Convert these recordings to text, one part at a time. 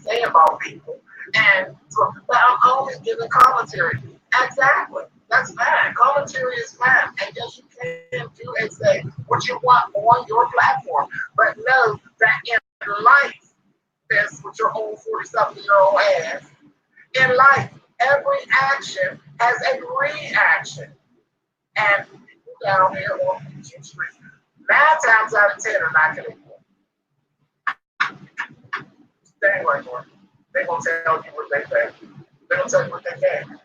say about people. And so, but I'm always giving commentary. Exactly. That's fine. Commentary is fine. And yes, you can do and say what you want on your platform. But know that in life, this with your old 47-year-old ass, in life, every action has a reaction. And people down here on YouTube Street, 9 times out of 10 are not going to they ain't right for it. They gonna tell you what they think. They gonna tell you what they can.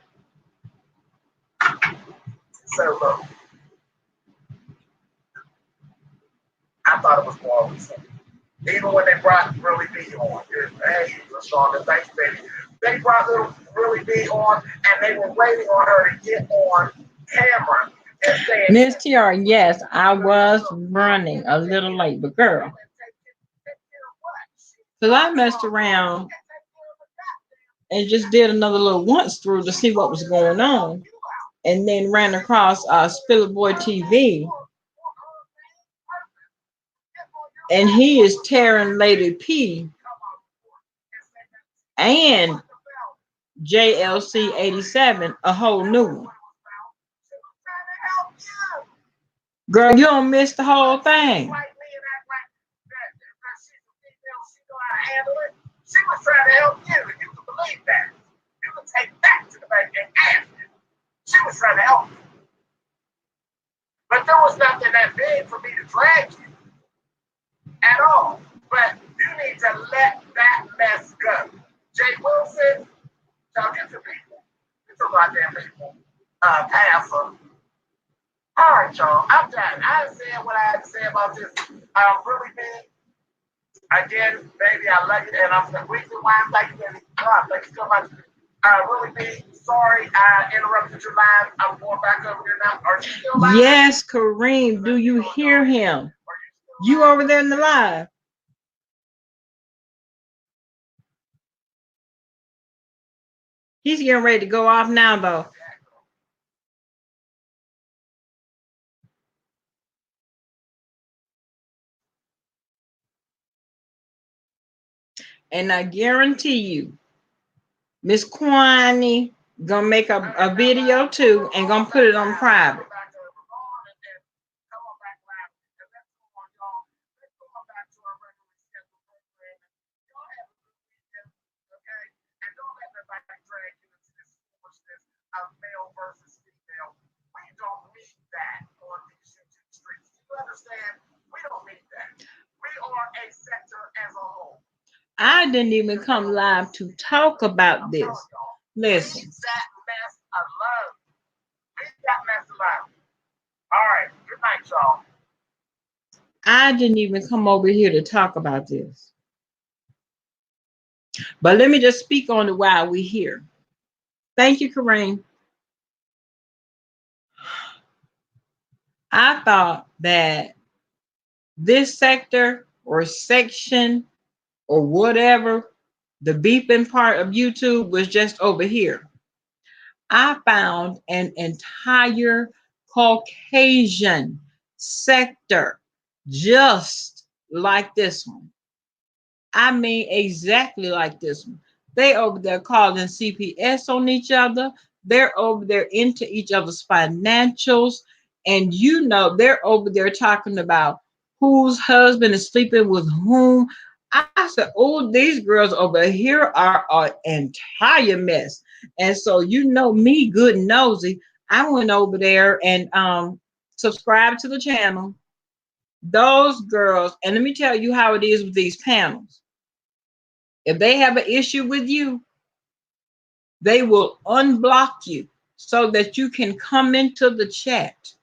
So look, I thought it was more recent. Even when they brought Really B on, hey, Lashonda, thanks, baby. They brought little Really B on, and they were waiting on her to get on camera and saying, Miss TR, yes, I was running a little late, but girl, because I messed around and just did another little once through to see what was going on, and then ran across Spiller Boy TV, and he is tearing Lady P and JLC 87 a whole new one. Girl, you don't miss the whole thing. she was trying to help you. You can believe that. You can take that to the bank and ask it. She was trying to help you. But there was nothing that big for me to drag you at all. But you need to let that mess go. Jay Wilson, y'all get to people. Get some goddamn people. Pass them. All right, y'all. I'm done. I said what I had to say about this. Really big. Again, baby, I love you, and I'm the reason why I'm like you, baby. Thank you so much. Really big. Sorry, I interrupted your live. I'm going back over there now. Are you still live? Yes, Kareem. Do you hear him? You over there in the live? He's getting ready to go off now, though. And I guarantee you, Miss Kwani gonna make a video too and gonna put it on private. Male versus female. We don't need that on these YouTube streets. Do you understand? We don't need that. We are a sector as a whole. I didn't even come live to talk about this. Listen. Leave that mess alone. Leave that mess alone. All right. Good night, y'all. I didn't even come over here to talk about this. But let me just speak on it while we're here. Thank you, Kareem. I thought that this sector or section or whatever, the beeping part of YouTube was just over here. I found an entire Caucasian sector just like this one. I mean, exactly like this one. They over there calling CPS on each other. They're over there into each other's financials. And you know, they're over there talking about whose husband is sleeping with whom. I said, oh, these girls over here are an entire mess. And so, you know, me, good and nosy, I went over there and subscribed to the channel. Those girls, and let me tell you how it is with these panels. If they have an issue with you, they will unblock you so that you can come into the chat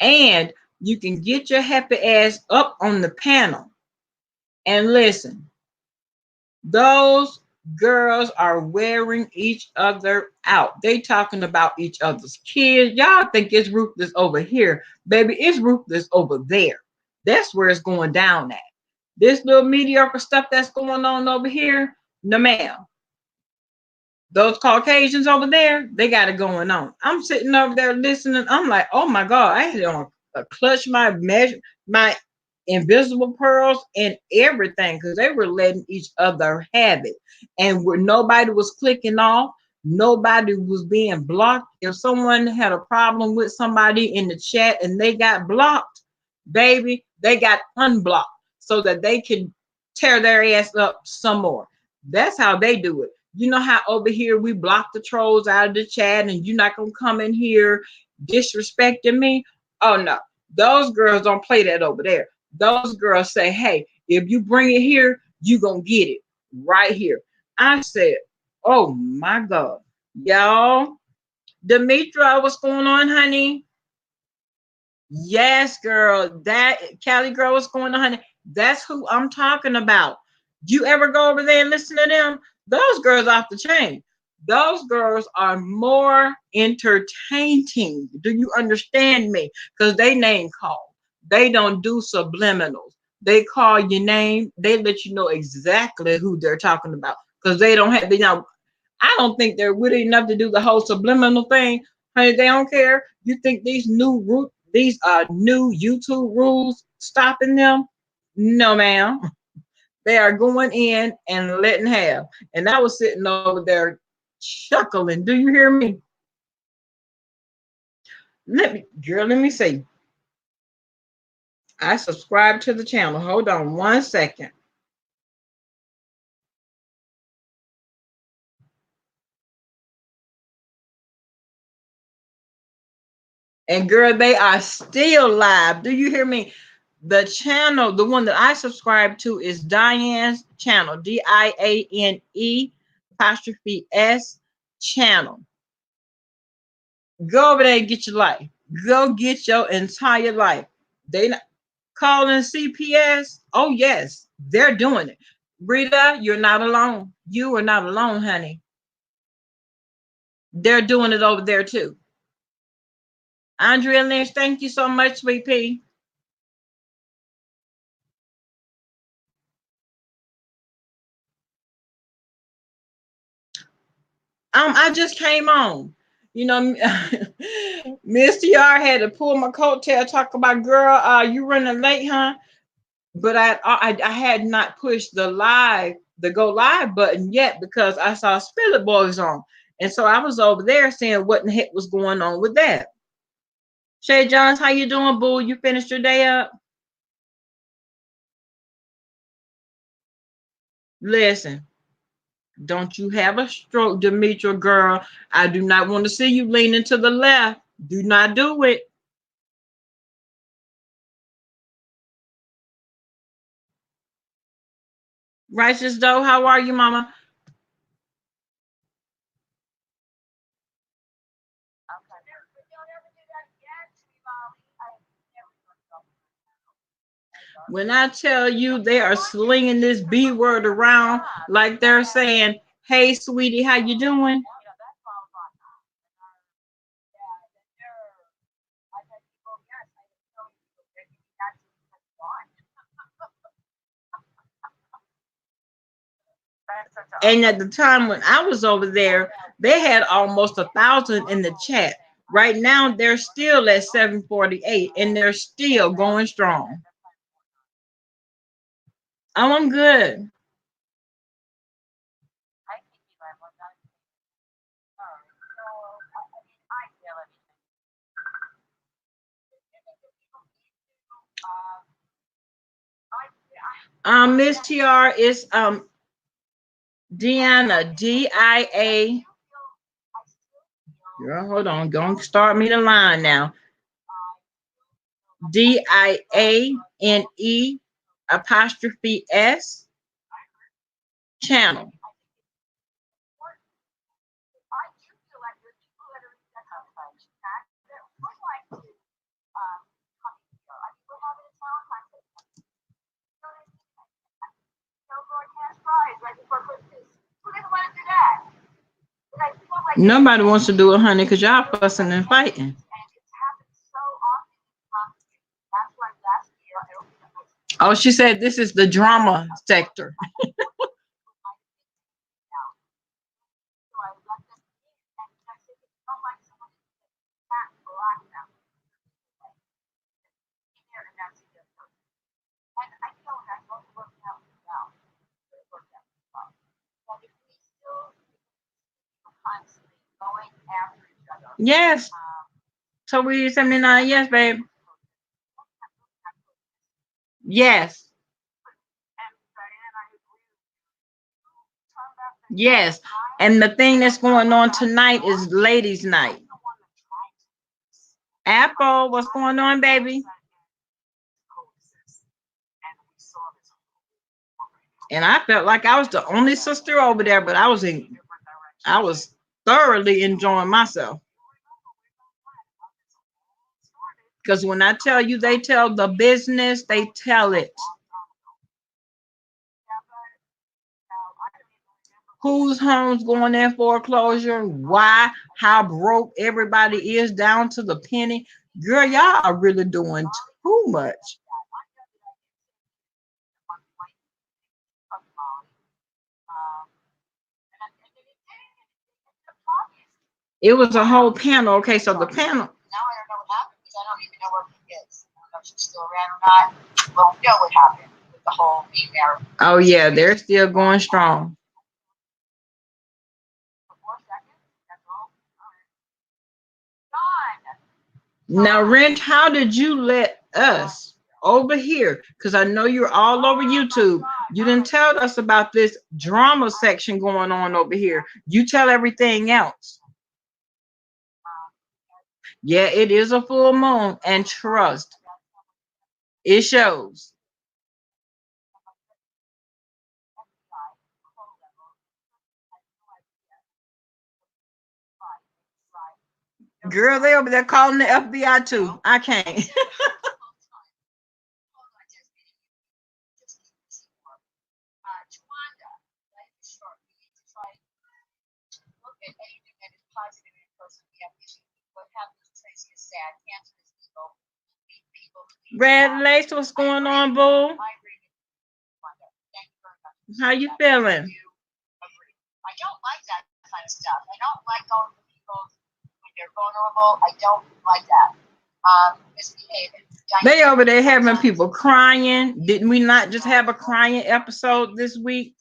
and you can get your happy ass up on the panel and listen. Those girls are wearing each other out. They talking about each other's kids. Y'all think it's ruthless over here. Baby, it's ruthless over there. That's where it's going down at. This little mediocre stuff that's going on over here, no ma'am. Those Caucasians over there, they got it going on. I'm sitting over there listening. I'm like, oh my God, I had to clutch my measure, my invisible pearls and everything, because they were letting each other have it. And where nobody was clicking off, nobody was being blocked. If someone had a problem with somebody in the chat and they got blocked, baby, they got unblocked so that they could tear their ass up some more. That's how they do it. You know how over here we block the trolls out of the chat and you're not gonna come in here disrespecting me? Oh no, those girls don't play that over there. Those girls say, hey, if you bring it here, you gonna get it right here. I said, oh my God. Y'all, Demetra, what's going on, honey? Yes, girl. That Cali girl, what's going on, honey? That's who I'm talking about. You ever go over there and listen to them? Those girls off the chain. Those girls are more entertaining. Do you understand me? Because they name call. They don't do subliminals. They call your name. They let you know exactly who they're talking about. Because they don't have, I don't think they're witty enough to do the whole subliminal thing. Honey, they don't care. You think these new YouTube rules stopping them? No, ma'am. They are going in and letting have. And I was sitting over there chuckling. Do you hear me? Let me see. I subscribe to the channel. Hold on 1 second. And girl, they are still live. Do you hear me? The channel, the one that I subscribe to is Diane's channel, Diane apostrophe S channel. Go over there and get your life. Go get your entire life. They not calling CPS. Oh yes, they're doing it. Rita, you're not alone. You are not alone, honey. They're doing it over there too. Andrea Lynch, thank you so much, sweet pea. I just came on. You know, Miss TR had to pull my coattail, talk about, girl, you running late, huh? But I had not pushed the go live button yet because I saw Spill It Boys on. And so I was over there saying what in the heck was going on with that. Shay Johns, how you doing, boo? You finished your day up? Listen, don't you have a stroke, Demetra, girl. I do not want to see you leaning to the left. Do not do it. Righteous Doe, how are you, mama? When I tell you they are slinging this B word around like they're saying, hey, sweetie, how you doing? And at the time when I was over there, they had almost 1,000 in the chat. Right now, they're still at 748 and they're still going strong. Oh, I'm good. Miss TR is Deanna, DIA. Girl, hold on. Don't start me the line now. DIANE apostrophe S channel. Nobody wants to do it, honey, because y'all fussing and fighting. Oh, she said this is the drama sector. Yes. So we 79. Yes, babe. Yes. Yes. And the thing that's going on tonight is ladies' night. Apple, what's going on, baby? And I felt like I was the only sister over there, but I was thoroughly enjoying myself. Because when I tell you they tell the business, they tell it. Whose home's going in foreclosure? Why? How broke everybody is down to the penny. Girl, y'all are really doing too much. It was a whole panel. Okay, so the panel. Now I don't know what happened because I don't even know where he is. I don't know if she's still around or not. Well, we know what happened with the whole female. Oh yeah, they're still going strong. Now, Wrench, how did you let us over here? Because I know you're all over YouTube. You didn't tell us about this drama section going on over here. You tell everything else. Yeah, it is a full moon, and trust, it shows. Girl, they over there calling the FBI too. I can't. Red Lace, what's going on, boo? How you feeling? I don't like that kind of stuff. I don't like going to people when they're vulnerable. I don't like that. Misbehaving. They over there having people crying. Didn't we not just have a crying episode this week?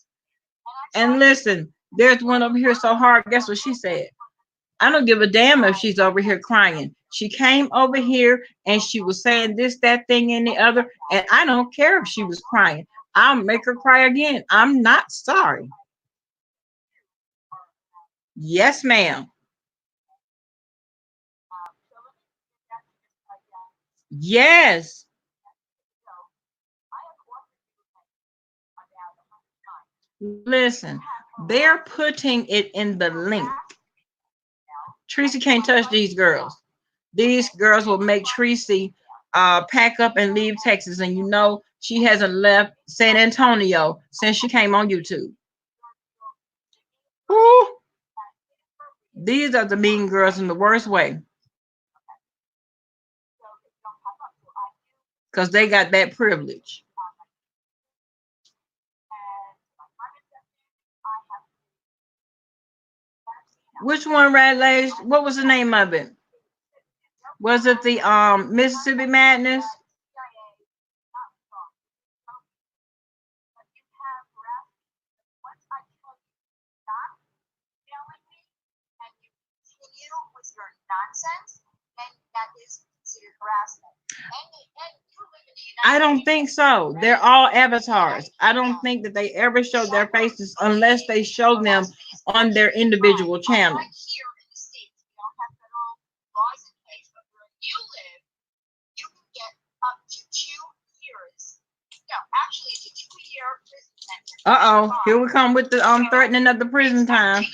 And listen, there's one over here so hard. Guess what she said? I don't give a damn if she's over here crying. She came over here and she was saying this, that thing, and the other. And I don't care if she was crying. I'll make her cry again. I'm not sorry. Yes, ma'am. Yes. Listen, they're putting it in the link. Tracy can't touch these girls. These girls will make Tracy pack up and leave Texas. And you know, she hasn't left San Antonio since she came on YouTube. Ooh. These are the mean girls in the worst way. Because they got that privilege. Which one, Red Lace? What was the name of it? Was it the Mississippi Madness? I don't think so. They're all avatars. I don't think that they ever show their faces unless they show them on their individual channel. Uh-oh, here we come with the threatening of the prison time.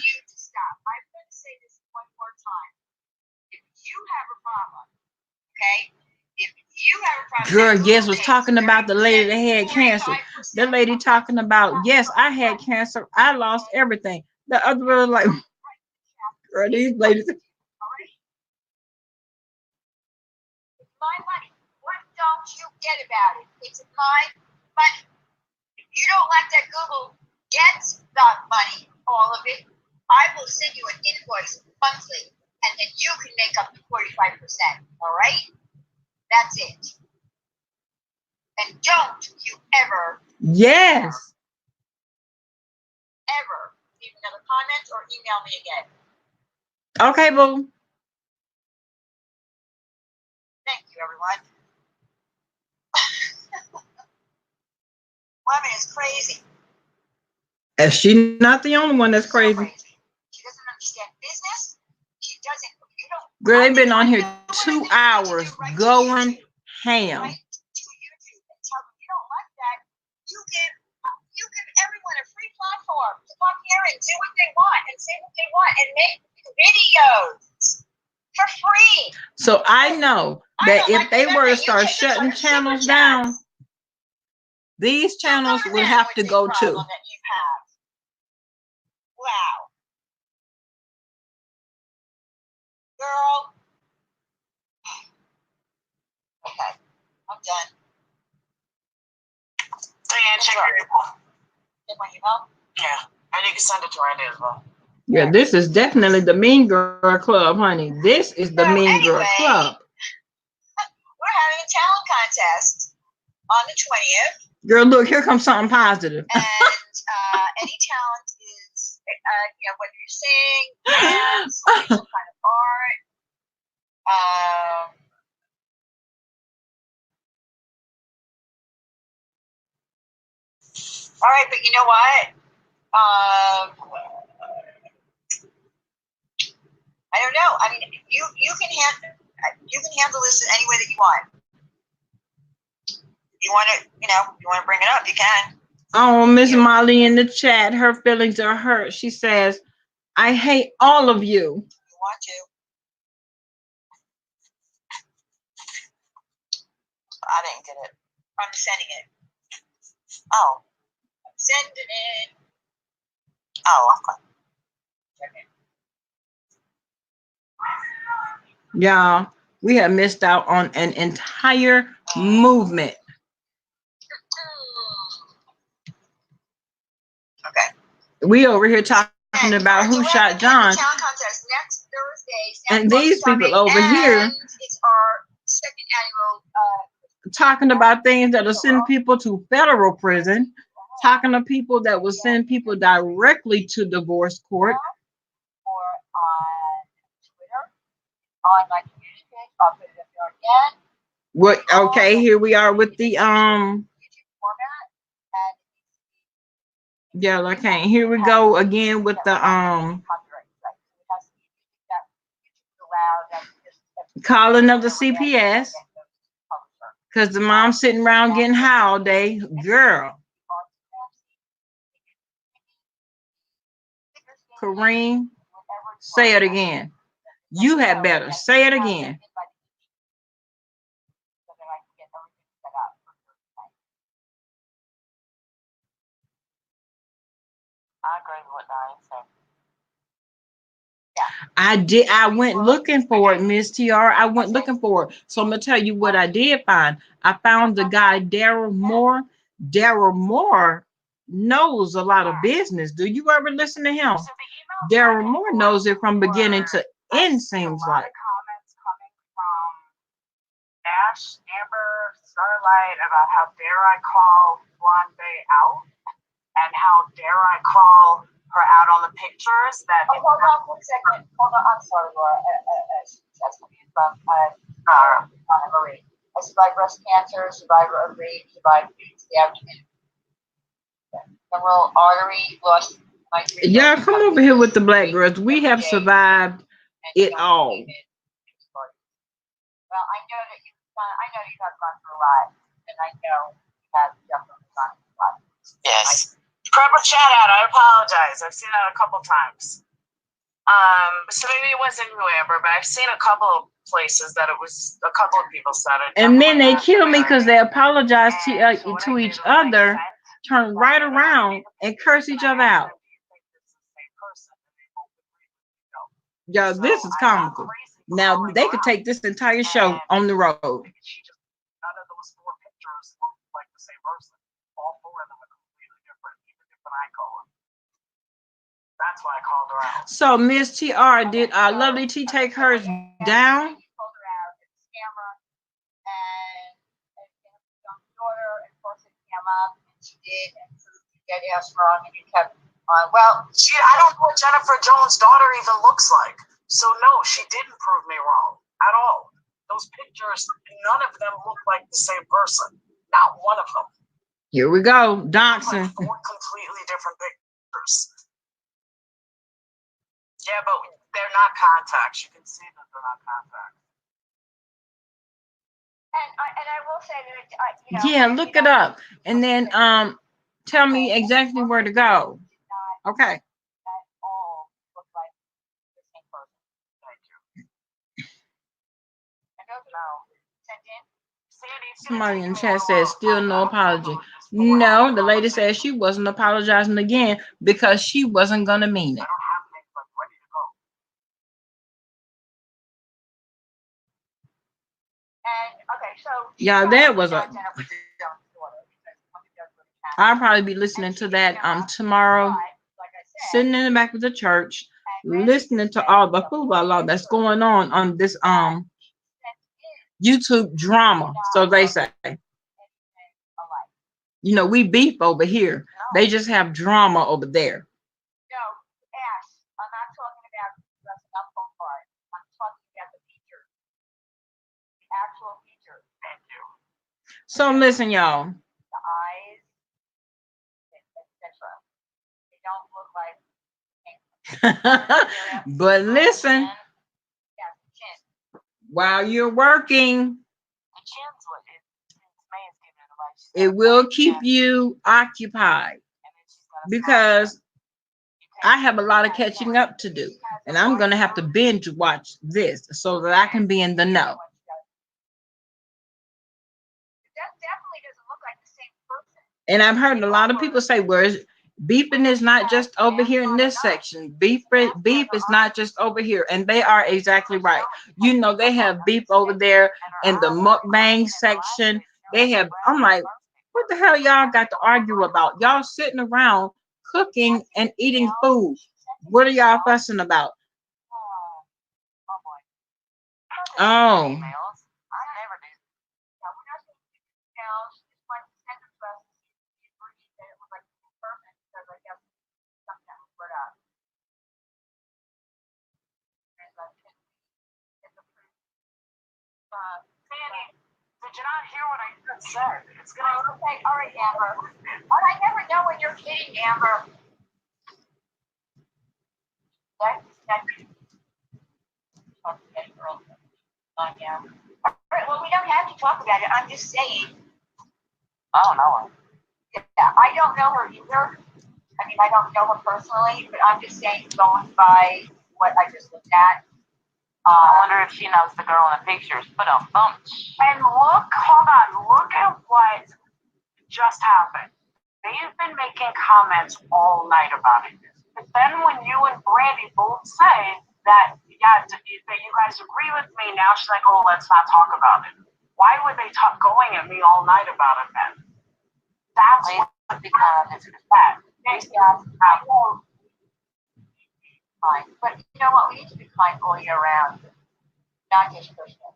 Girl, yes, was talking about the lady that had cancer. The lady talking about, yes, I had cancer. I lost everything. The other was like, girl, these ladies. My money. What don't you get about it? It's my money. If you don't like that Google gets the money, all of it, I will send you an invoice monthly, and then you can make up the 45%. All right? That's it. And don't you ever, yes, ever leave another comment or email me again. Okay, boo. Thank you, everyone. Woman is crazy. And she's not the only one that's So crazy. She doesn't understand business. She doesn't. You don't. Girl, they've been on I here know what 2 I think hours you do, right to going YouTube. ham. Right to YouTube and tell them you don't like that. You give everyone a free platform to come here and do what they want and say what they want and make videos for free. So I know that don't if like they that, were to that you start take this shutting under super channels chats. down, these So channels go would ahead have with to the go problem too. that you have. Wow. Girl. Okay, I'm done. Diane, check your email. Did my email? Yeah, and you can send it to Randy as well. Yeah, this is definitely the Mean Girl Club, honey. This is the So Mean Girl anyway, Club. We're having a talent contest on the 20th. Girl, look, here comes something positive. And any talent is, whether you sing, dance, or some kind of art. All right, but you know what? I don't know. I mean, you can handle this any way that you want. If you want to bring it up, you can. Oh, Miss Molly in the chat, her feelings are hurt. She says, I hate all of you. You want to. I didn't get it. I'm sending it. Oh, I'm sending it. Oh, okay. Y'all, we have missed out on an entire movement. Okay. We over here talking about who shot John. Talent contest next Thursday. And these people over here it's our second annual talking about things that'll send people to federal prison, talking to people that will send people directly to divorce court. Or on Twitter, on my community page. I'll put it up there again. What? Okay, here we are with the YouTube format. Yeah, I can't. Here we go again with the calling of the CPS because the mom sitting around getting high all day. Girl, Kareem, say it again. You had better say it again. I agree with what Diane said. I did. I went looking for it, Miss TR. I went looking for it. So I'm gonna tell you what I did find. I found the guy Daryl Moore. Daryl Moore knows a lot of business. Do you ever listen to him? Daryl Moore knows it from beginning to end. Seems like. Comments coming from Ash, Amber, Starlight about how dare I call Blonde out, and how dare I call her out on the pictures that. Oh, hold on 1 second. Hold on. I'm sorry, Laura. That's coming from Marie. I survived breast cancer, survivor of rape, survived being stabbed in femoral artery, lost my. Yeah, come over here with the black girls. We have survived it all. Well, I know that you have gone through a lot, and I know you have definitely gone through a lot. Yes. Crap or chat out. I apologize. I've seen that a couple times. So maybe it wasn't you, Amber, but I've seen a couple of places that it was a couple of people said it. And then they kill me because they apologize to each other, turn right around and curse each other out. Yo, this is comical. Now they could take this entire show on the road. None of those 4 pictures look like the same person. All 4 of them are completely different, even different eye color. That's why I called her out. So Miss TR, did Lovely T take hers down? He pulled her out at the camera, and young daughter, and of course it came up, and she did, and proved you get ass wrong, and you kept on. Well, I don't know what Jennifer Jones' daughter even looks like. So no, she didn't prove me wrong at all. Those pictures, none of them look like the same person. Not one of them. Here we go, Like doxing. 4 completely different pictures. Yeah, but they're not contacts. You can see that they're not contacts. And I will say that Yeah, look it up, and then tell me exactly where to go. Okay. That all look like the same person. Thank you. And those are sent in. Somebody in chat says still no apology. No, the lady said she wasn't apologizing again because she wasn't gonna mean it. I don't have anything like ready to go. And okay, so Yeah, that was a. I'll probably be listening to that tomorrow, sitting in the back of the church, listening to all the hoopla that's going on this YouTube drama. So they say, you know, we beef over here. They just have drama over there. No, Ash, I'm not talking about the up part. I'm talking about the features. The actual features. Thank you. So listen, y'all. The eyes, etc. They don't look like. But listen, Yeah, the chin. while you're working, The chin's what Maya's giving advice. it will keep you occupied because I have a lot of catching up to do, and I'm going to have to binge watch this so that I can be in the know. That definitely doesn't look like the same person. And I've heard a lot of people say, well, beefing is not just over here in this section. Beef is not just over here. And they are exactly right. You know, they have beef over there in the mukbang section. They have, I'm like, what the hell y'all got to argue about? Y'all sitting around cooking and eating food. What are y'all fussing about? Oh. Sandy, did you not hear what I just said? It's gonna. Okay, all right, Amber. I never know when you're kidding, Amber. That's yeah. All right, well, we don't have to talk about it. I'm just saying. I don't know her. Yeah, I don't know her either. I mean, I don't know her personally, but I'm just saying, going by what I just looked at. I wonder if she knows the girl in the pictures. But And look, hold on, look at what just happened. They've been making comments all night about it. But then when you and Brandy both say that, yeah, that you guys agree with me, now she's like, oh, let's not talk about it. Why were they going at me all night about it then? That's what because it's that. I won't. Fine. But you know what? We need to be kind all year round. Not just Christmas.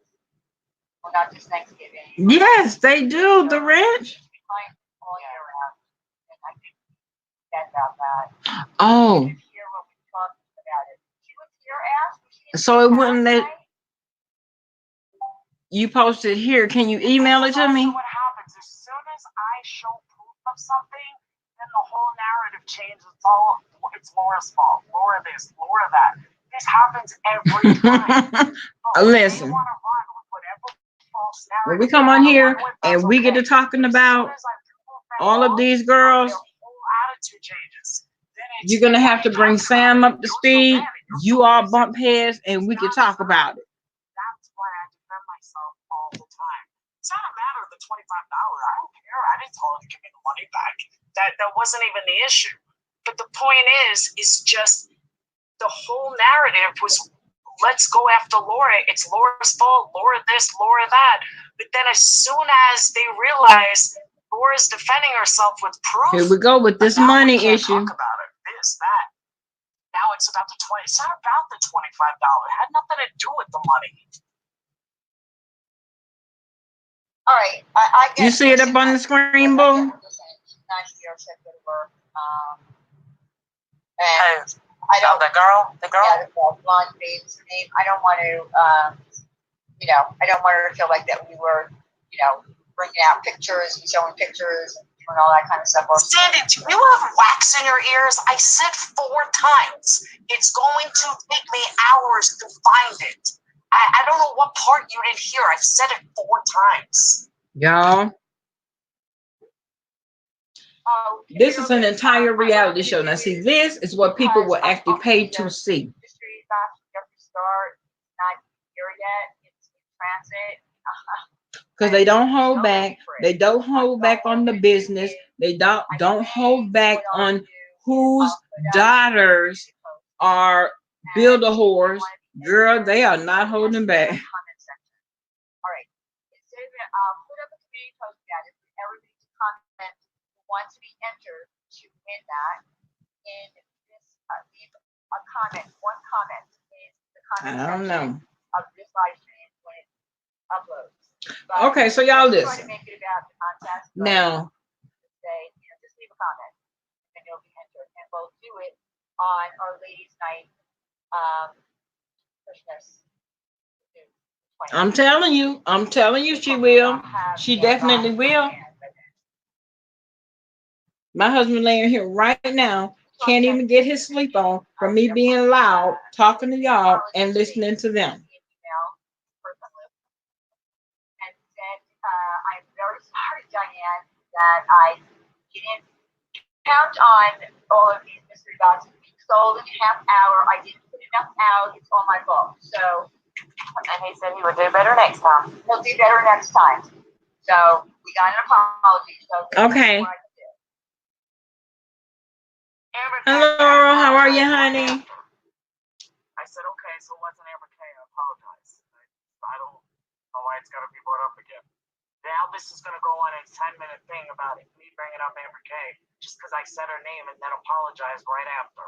Well, not just Thanksgiving. Yes, they do, the ranch. Be kind all year round. And I think that about that. Oh. She was here when we talked about it. She was here, asked. So it wouldn't let you post it here. Can you email it to me? What happens as soon as I show proof of something, then the whole narrative changes. It's Laura's fault. Laura this, Laura that. This happens every time. Listen, when we come on here and we get to talking about all of these girls, you're gonna have to bring Sam up to speed. You all bump heads, and we can talk about it. That's why I defend myself all the time. It's not a matter of the $25. I don't care. I didn't tell her to give me the money back. That wasn't even the issue. But the point is just the whole narrative was, let's go after Laura. It's Laura's fault. Laura this, Laura that. But then as soon as they realize Laura's defending herself with proof, here we go with this money issue. Talk about it. This, that. Now it's about the It's not about the $25. It had nothing to do with the money. All right, I guess. You see it up on the screen, boo? She's not here. She had to go to work. I So don't. the girl, Yeah, the blonde babe's name. I don't want to. I don't want her to feel like that we were, bringing out pictures and showing pictures and doing all that kind of stuff. Sandy, do you have wax in your ears? I said 4 times. It's going to take me hours to find it. I don't know what part you didn't hear. I said it 4 times. Y'all, Oh, this is an entire reality show. Now, see, this is what people will actually pay to see. Mystery Box Jeffree Star not here yet. It's in transit. Because they don't hold back. They don't hold back on the business. They don't hold back on whose daughters are build a whores. Girl, they are not holding back. All right. It says that put up a community post that if everybody to comment who wants to be entered to win that. In this, leave a comment. One comment is the comment I don't know. of this live stream when it uploads. But Okay, so y'all let's try listen. to make it about the contest. But Now, say, just leave a comment and you'll be entered. And we'll do it on our ladies' night Christmas. I'm telling you, she will. She definitely will. My husband laying here right now, can't even get his sleep on from me being loud, talking to y'all and listening to them. And said, I'm very sorry, Diane, that I didn't count on all of these mystery boxes being sold in a half hour. I didn't put enough out. It's on my book. So, and he said he would do better next time. he'll do better next time. So we got an apology. So Okay. what I can do. Hello, how are you, honey? I said, okay, so what's an Amber K? I apologize. I don't know why it's got to be brought up again. Now this is going to go on a 10-minute thing about it, me bringing up Amber K just because I said her name and then apologized right after.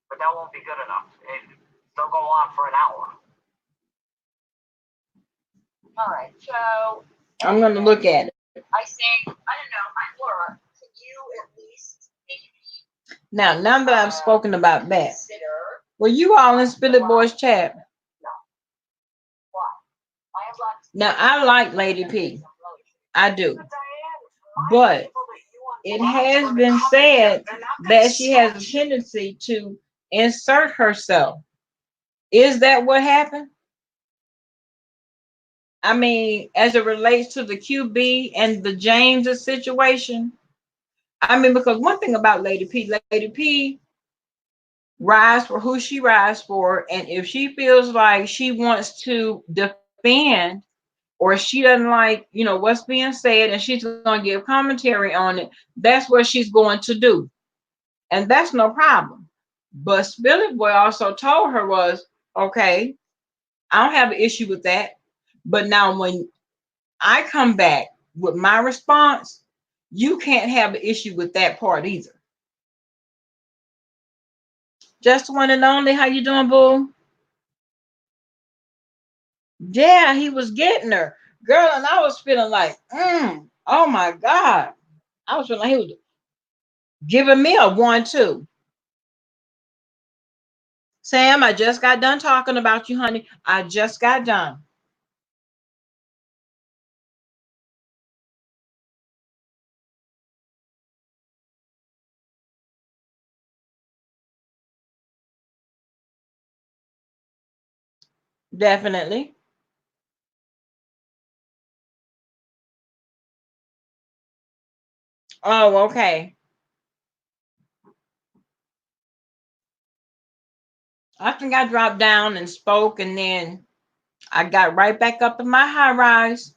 But that won't be good enough. They'll go on for an hour. All right. So I'm going to look at it. I think, I don't know, Laura, can you at least maybe Now that I've spoken about that, consider were you all in Spillet Boys chat? what? I have lots. Now, I like Lady P. I do. But it has been said that she has a tendency to insert herself. Is that what happened? I mean, as it relates to the QB and the James situation. I mean, because one thing about Lady P rides for who she rides for. And if she feels like she wants to defend or she doesn't like, what's being said and she's going to give commentary on it, that's what she's going to do. And that's no problem. But Spillet Boy also told her was, okay, I don't have an issue with that. But now when I come back with my response, you can't have an issue with that part either. Just one and only, how you doing, boo? Yeah, he was getting her. Girl, and I was feeling like, oh my God. I was feeling like he was giving me a 1-2. Sam, I just got done talking about you, honey. I just got done. Definitely. Oh, okay. I think I dropped down and spoke, and then I got right back up in my high rise.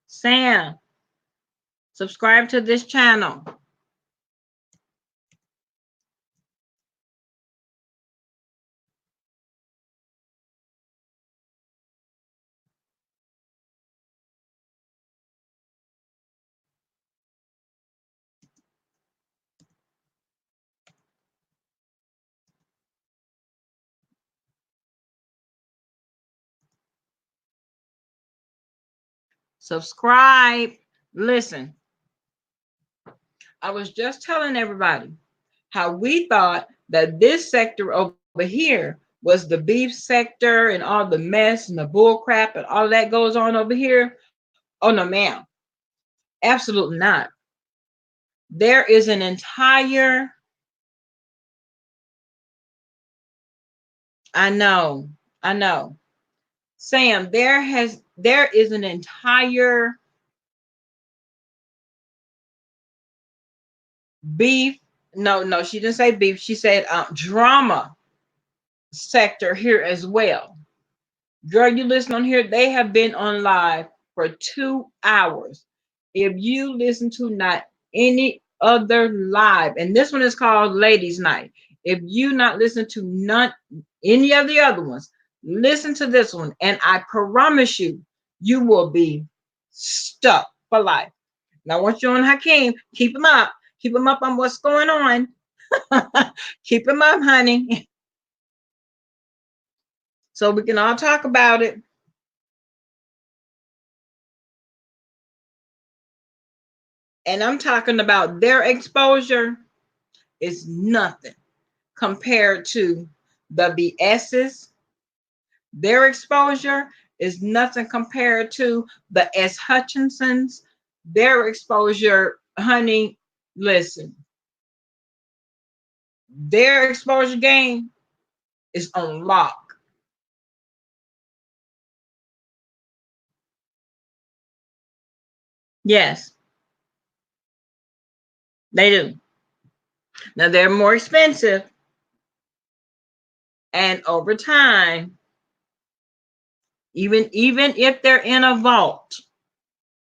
Sam, subscribe to this channel. Subscribe. Listen, I was just telling everybody how we thought that this sector over here was the beef sector and all the mess and the bull crap and all that goes on over here. Oh, no, ma'am. Absolutely not. There is an entire, I know. Sam, there is an entire beef. No, she didn't say beef. She said drama sector here as well. Girl, you listen on here. They have been on live for 2 hours. If you listen to not any other live, and this one is called Ladies Night. If you not listen to none any of the other ones, listen to this one, and I promise you, you will be stuck for life. Now, once you're on Hakeem, keep him up. Keep him up on what's going on. Keep him up, honey. So we can all talk about it. And I'm talking about their exposure is nothing compared to the BS's. Their exposure is nothing compared to the S. Hutchinsons. Their exposure, honey, listen, their exposure game is on lock. Yes, they do. Now they're more expensive, and over time, even if they're in a vault,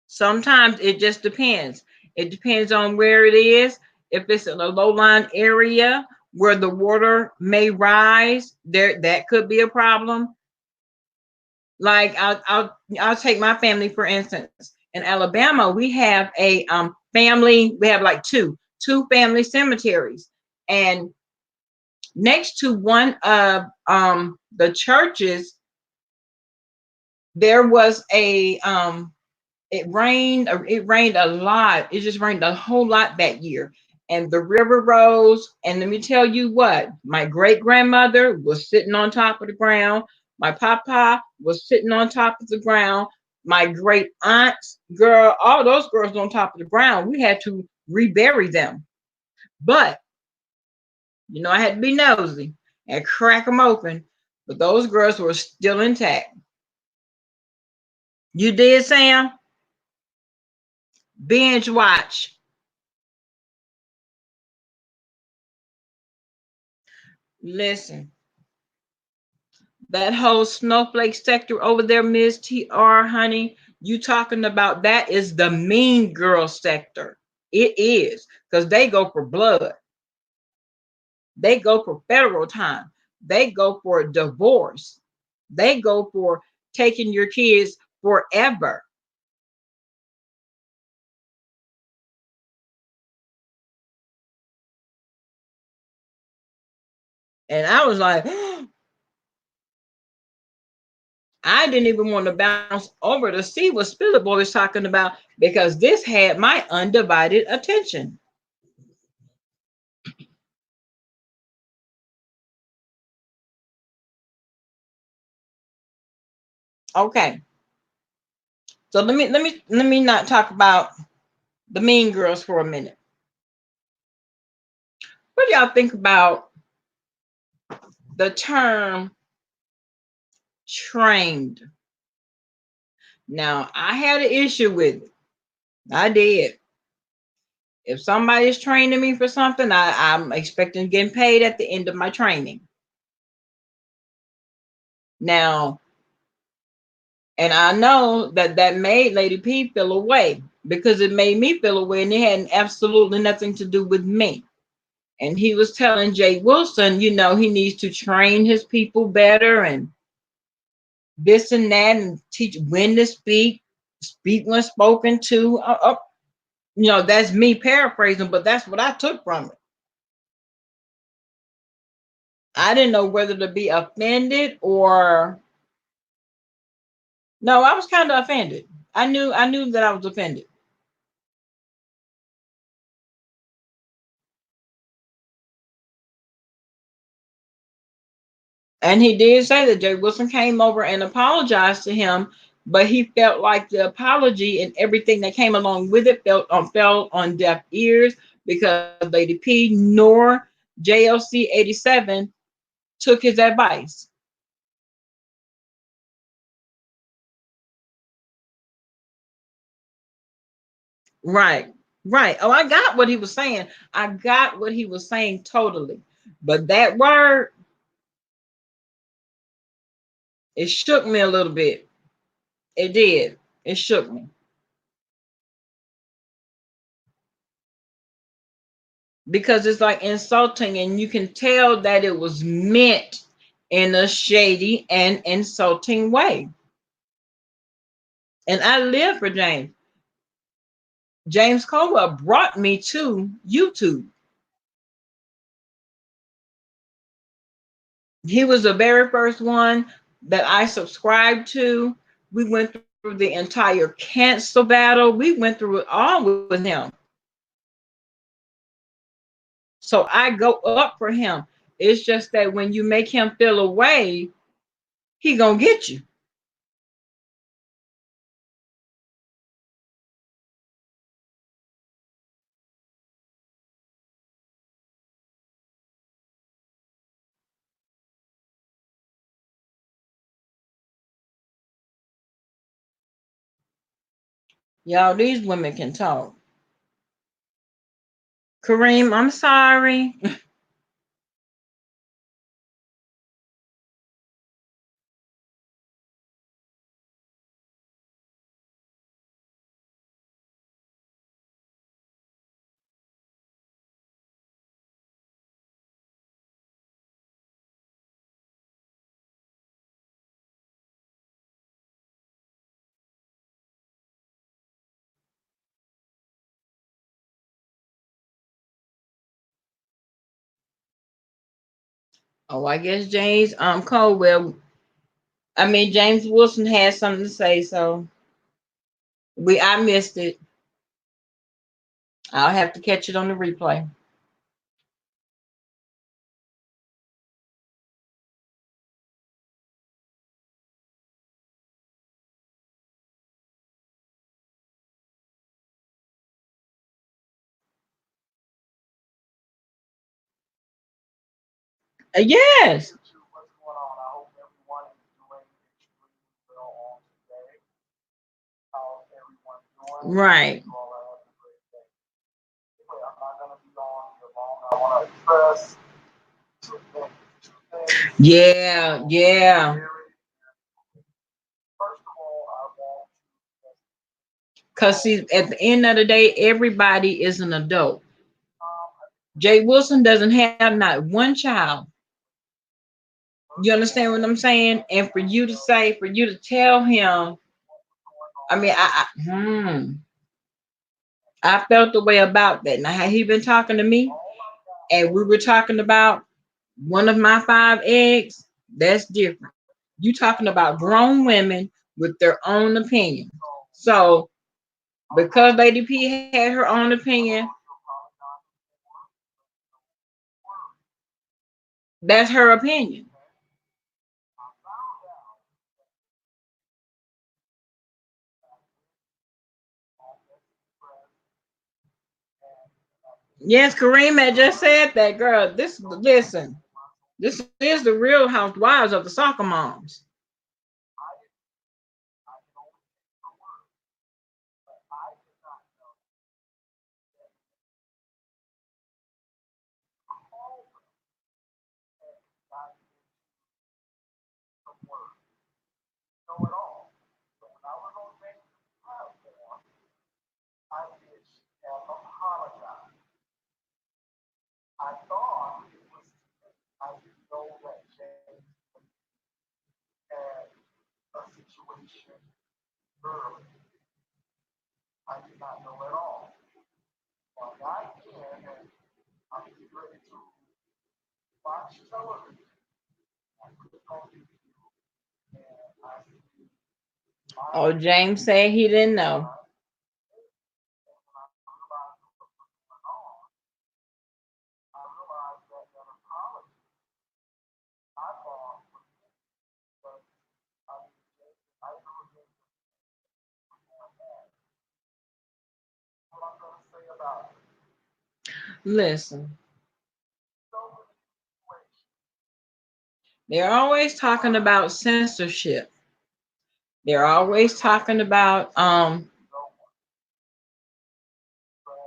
sometimes it just depends. It depends on where it is. If it's in a low-lying area where the water may rise, there that could be a problem. Like I'll take my family for instance. In Alabama, we have a family. We have like two family cemeteries, and next to one of the churches, there was a it rained a lot. It just rained a whole lot that year, and the river rose. And let me tell you what, my great grandmother was sitting on top of the ground. My papa was sitting on top of the ground. My great aunts, girl, all those girls on top of the ground. We had to rebury them, but I had to be nosy and crack them open. But those girls were still intact. You did, Sam? Binge watch. Listen, that whole snowflake sector over there, Ms. TR, honey, you talking about that is the mean girl sector. It is, because they go for blood. They go for federal time. They go for divorce. They go for taking your kids forever. And I was like, I didn't even want to bounce over to see what Spiller Boy was talking about because this had my undivided attention. Okay, so let me not talk about the Mean Girls for a minute. What do y'all think about the term trained? Now, I had an issue with it. I did. If somebody's training me for something, I'm expecting getting paid at the end of my training. Now, and I know that made Lady P feel away because it made me feel away and it had absolutely nothing to do with me. And he was telling Jay Wilson, he needs to train his people better and this and that and teach when to speak when spoken to. That's me paraphrasing, but that's what I took from it. I didn't know whether to be offended or no, I was kind of offended. I knew that I was offended. And he did say that Jay Wilson came over and apologized to him, but he felt like the apology and everything that came along with it fell on deaf ears because Lady P nor JLC 87 took his advice. Right, right. Oh, I got what he was saying. I got what he was saying totally. But that word, it shook me a little bit. It did. It shook me because it's like insulting, and you can tell that it was meant in a shady and insulting way. And I live for James. James Caldwell brought me to YouTube. He was the very first one that I subscribed to. We went through the entire cancel battle. We went through it all with him. So I go up for him. It's just that when you make him feel away, he gonna get you. Y'all, these women can talk. Kareem, I'm sorry. Oh, I guess James Caldwell. I mean James Wilson had something to say, so I missed it. I'll have to catch it on the replay. Yes. What's going on? I hope everyone is doing extremely well on today. How's everyone doing? Right. You all are having a great day. Anyway, I'm not going to be on here long. I want to address two things. Yeah, yeah. First of all, I want Because see, at the end of the day, everybody is an adult. um, Jay Wilson doesn't have not one child. You understand what I'm saying? And for you to tell him, I mean, I felt the way about that. Now, had he been talking to me and we were talking about one of my 5 eggs, that's different. You talking about grown women with their own opinion. So because Lady P had her own opinion, that's her opinion. Yes, Kareem had just said that, girl. Listen, this is the real housewives of the soccer moms. know it all. So when I was on James' platform, I did apologize. I thought it was, I didn't know that James had a situation early. I did not know at all. So I got in and I'm getting ready to watch television. I clicked on YouTube and I see Oh, James said he didn't know. Listen, they're always talking about censorship. They're always talking about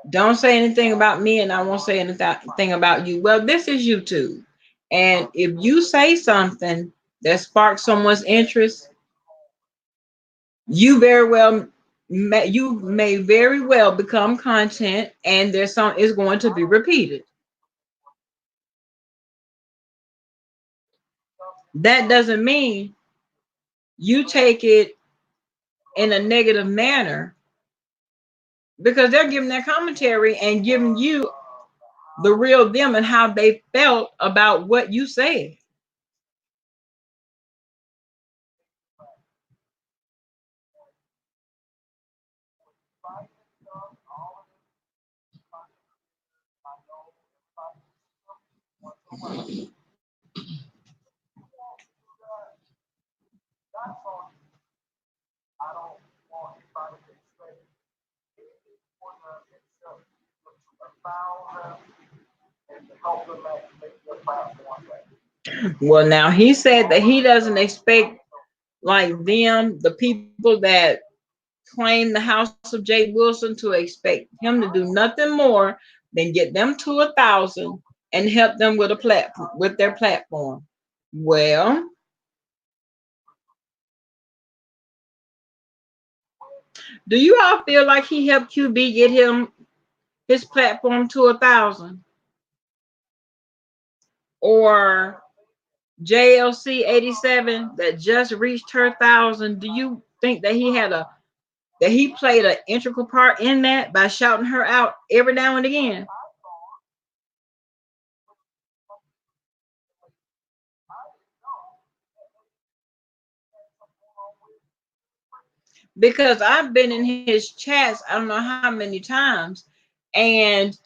don't say anything about me and I won't say anything about you. Well, this is YouTube. And if you say something that sparks someone's interest, you may very well become content and there's some is going to be repeated. That doesn't mean you take it in a negative manner because they're giving their commentary and giving you the real them and how they felt about what you said. Well, now he said that he doesn't expect like them, the people that claim the house of Jay Wilson, to expect him to do nothing more than get them to 1,000 and help them with a platform with their platform. Well, do you all feel like he helped QB get him his platform to 1,000? Or JLC 87 that just reached her 1,000? Do you think that he played an integral part in that by shouting her out every now and again? Because I've been in his chats, I don't know how many times, and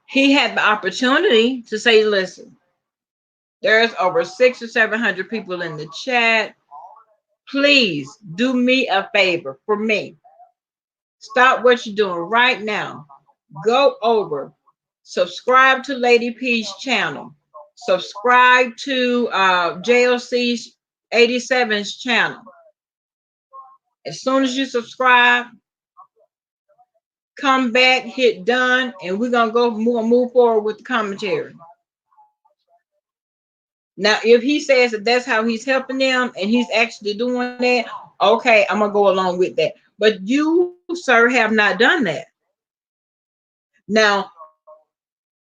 he had the opportunity to say, listen, there's over 600 or 700 people in the chat. Please do me a favor for me. Stop what you're doing right now. Go over, subscribe to Lady P's channel, subscribe to JLC 87's channel. As soon as you subscribe, come back, hit done, and we're gonna move forward with the commentary. Now, if he says that that's how he's helping them and he's actually doing that, okay, I'm gonna go along with that. But you, sir, have not done that. Now,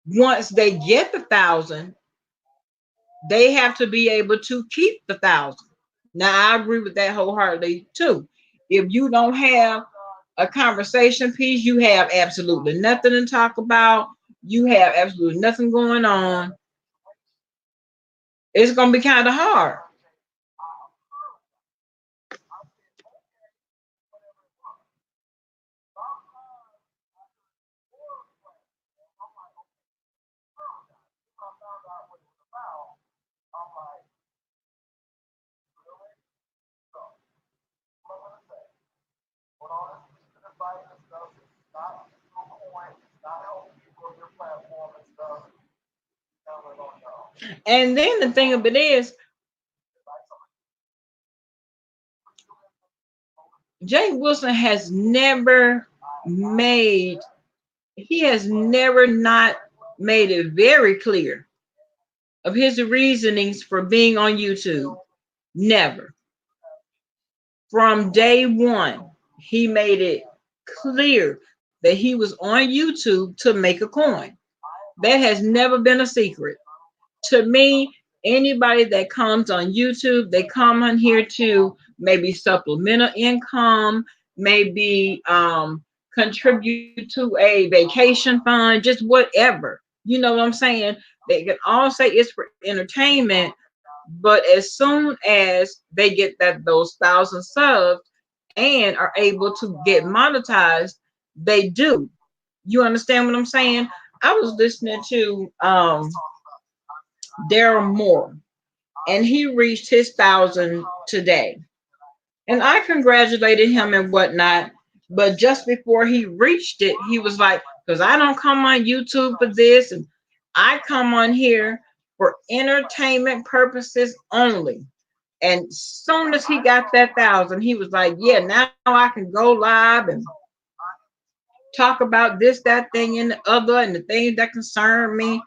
once they get the 1,000, they have to be able to keep the 1,000. Now, I agree with that wholeheartedly too. If you don't have a conversation piece, you have absolutely nothing to talk about. You have absolutely nothing going on. It's gonna be kind of hard. And then the thing of it is, Jay Wilson has never made, he has never not made it very clear of his reasonings for being on YouTube. Never. From day one, he made it clear that he was on YouTube to make a coin. That has never been a secret. To me, anybody that comes on YouTube, they come on here to maybe supplemental income, maybe contribute to a vacation fund, just whatever. You know what I'm saying? They can all say it's for entertainment, But as soon as they get those 1,000 subs and are able to get monetized, they do. You understand what I'm saying? I was listening to Daryl Moore, and he reached his 1,000 today. And I congratulated him and whatnot. But just before he reached it, he was like, because I don't come on YouTube for this, and I come on here for entertainment purposes only. And soon as he got that 1,000, he was like, yeah, now I can go live and talk about this, that thing, and the other, and the things that concern me.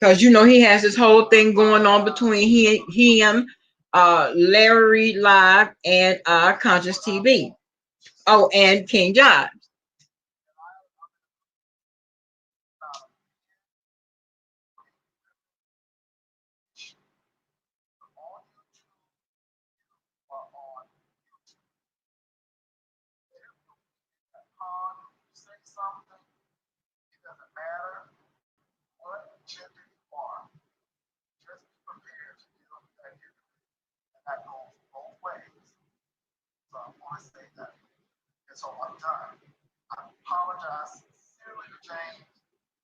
Because he has this whole thing going on between him, Larry Live, and Conscious TV. Oh, and King Jive. That goes both ways. So I want to say that. And so I'm done. I apologize sincerely to James,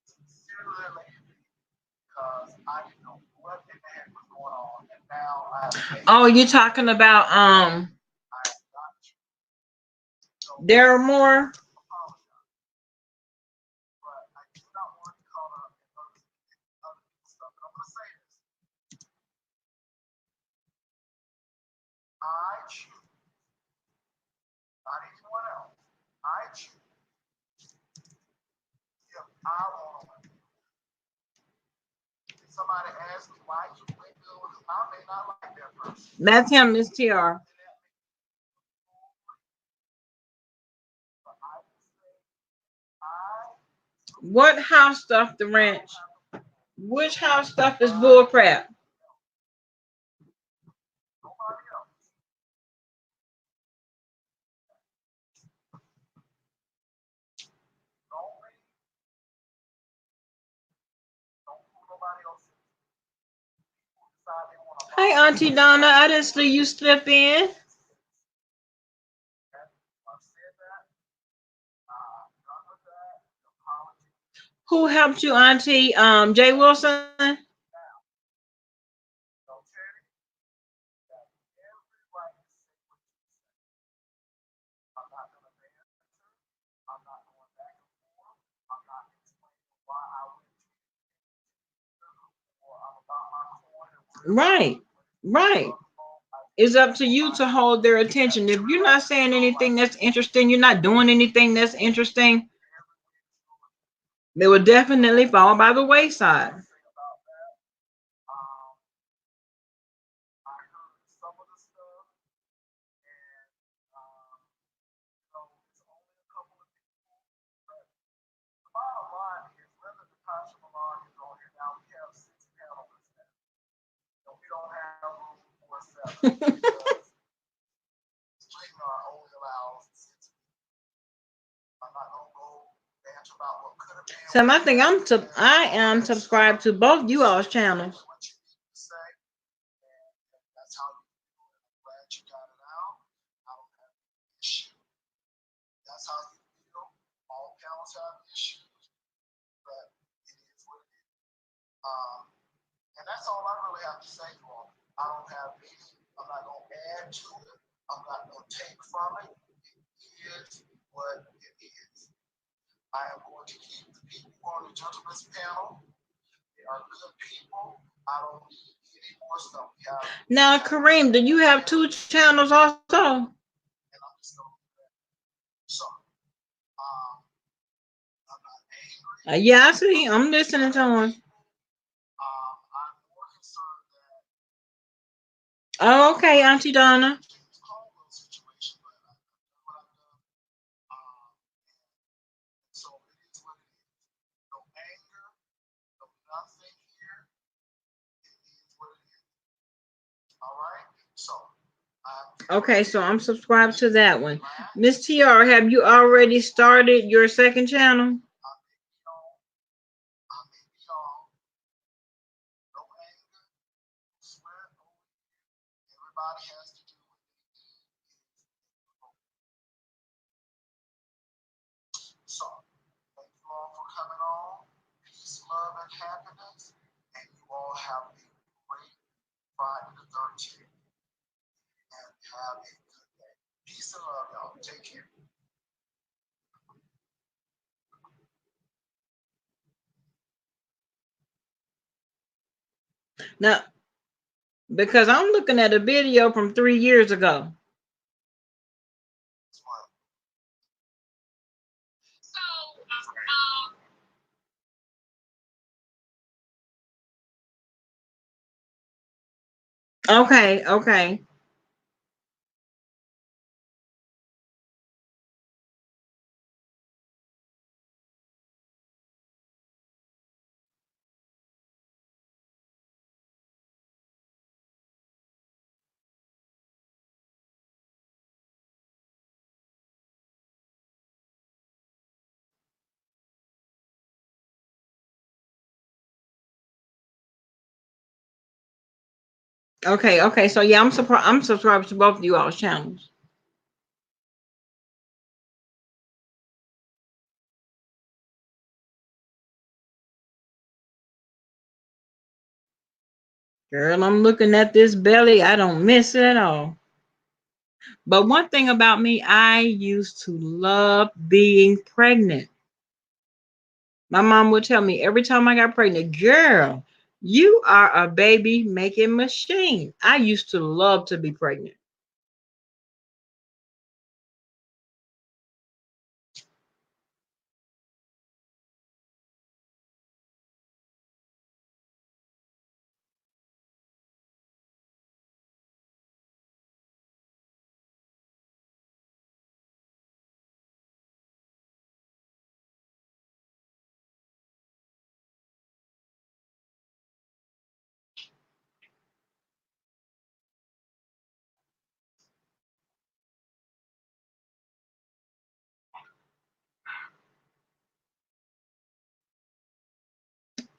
sincerely to Lady, because I didn't know what in the heck was going on. And now I have. Oh, you're talking about Daryl Moore? But I do not want to call up and other stuff. But I'm going to say this. I choose, not anyone else. I choose if I want to win. If somebody asks me why you win, because I may not like that person. That's him, Miss TR. What house stuff the ranch? Which house stuff is bullcrap? Hi, Auntie Donna. I didn't see you slip in. Who helped you, Auntie? Jay Wilson? Right, right. It's up to you to hold their attention. If you're not saying anything that's interesting, you're not doing anything that's interesting, they will definitely fall by the wayside. So I think I am subscribed to both you all's channels. That's how you feel. I'm glad you got it out. I don't have any issue. That's how you feel. All panels have issues, but it is what it is. And that's all I really have to say for them. I don't have any, I'm not going to add to it. I'm not going to take from it. It is what it is. I am going to keep the people on the gentleman's panel. They are good people. I don't need any more stuff. Now, Kareem, do you have 2 channels also? And I'm just going to so, I'm not angry. Yeah, I see. I'm listening to him. I'm more concerned that. Oh, okay, Auntie Donna. So it is what it is. No anger, no nothing here. It is what it is. All right. So. Okay, so I'm subscribed to that one. Miss TR, have you already started your second channel? and happiness, and you all have a great Friday the 13th, and have a good day. Peace and love, y'all. Take care. Now, because I'm looking at a video from 3 years ago. Okay, okay. Okay, okay. So yeah, I'm subscribed to both of you all's channels. Girl, I'm looking at this belly. I don't miss it at all. But one thing about me, I used to love being pregnant. My mom would tell me every time I got pregnant, girl, you are a baby making machine. I used to love to be pregnant.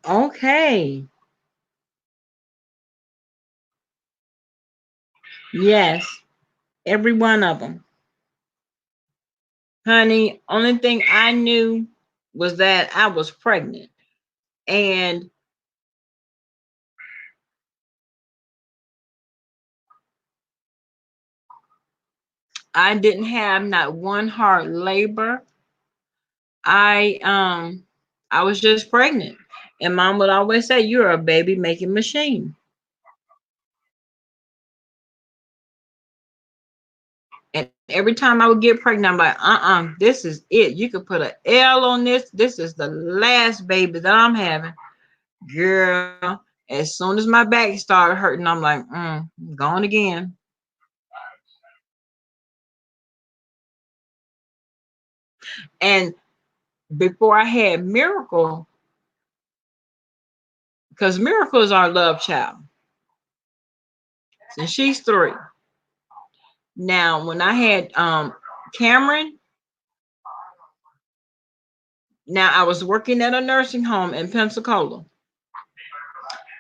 Okay. Yes, every one of them. Honey, only thing I knew was that I was pregnant. And I didn't have not one hard labor. I was just pregnant. And mom would always say, you're a baby making machine. And every time I would get pregnant, I'm like, this is it. You could put an L on this. This is the last baby that I'm having. Girl, as soon as my back started hurting, I'm like, gone again. And before I had Miracle, because Miracle is our love child, and she's 3. Now, when I had Cameron, now I was working at a nursing home in Pensacola,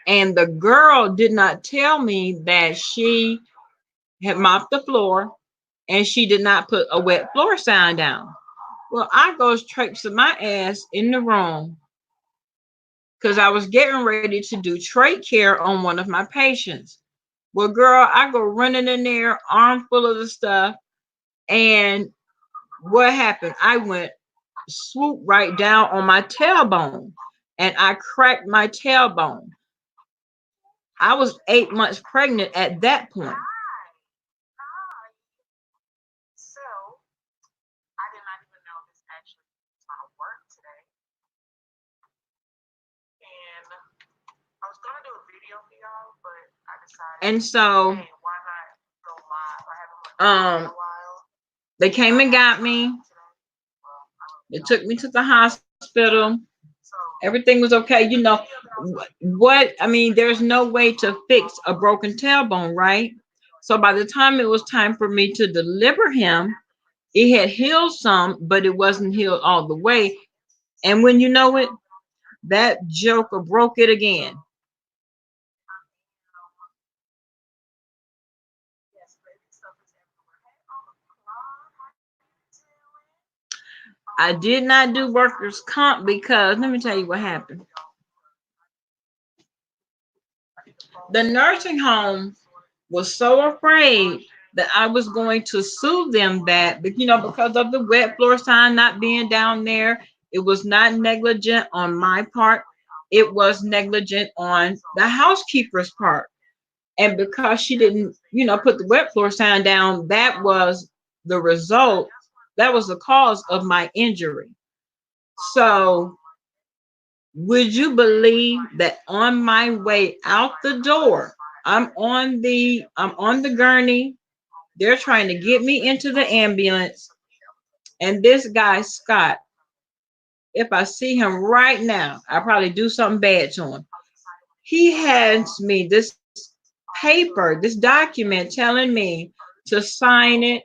and the girl did not tell me that she had mopped the floor and she did not put a wet floor sign down. Well, I goes traipsing my ass in the room because I was getting ready to do trach care on one of my patients. Well, girl, I go running in there, arm full of the stuff, and what happened? I went swoop right down on my tailbone, and I cracked my tailbone. I was 8 months pregnant at that point. So, I did not even know this actually was my work today. And I was going to do a video for y'all, but I decided, and so, hey, why not go live? I haven't looked for a while. They came and got me. They took me to the hospital. Everything was okay. You know what? I mean, there's no way to fix a broken tailbone, right? So by the time it was time for me to deliver him, it had healed some, but it wasn't healed all the way. And when you know it, that joker broke it again. I did not do workers' comp because let me tell you what happened. The nursing home was so afraid that I was going to sue them that, because of the wet floor sign not being down there, it was not negligent on my part. It was negligent on the housekeeper's part. And because she didn't, put the wet floor sign down, that was the result. That was the cause of my injury. So, would you believe that on my way out the door, I'm on the gurney. They're trying to get me into the ambulance. And this guy, Scott, if I see him right now, I probably do something bad to him. He hands me this paper, this document telling me to sign it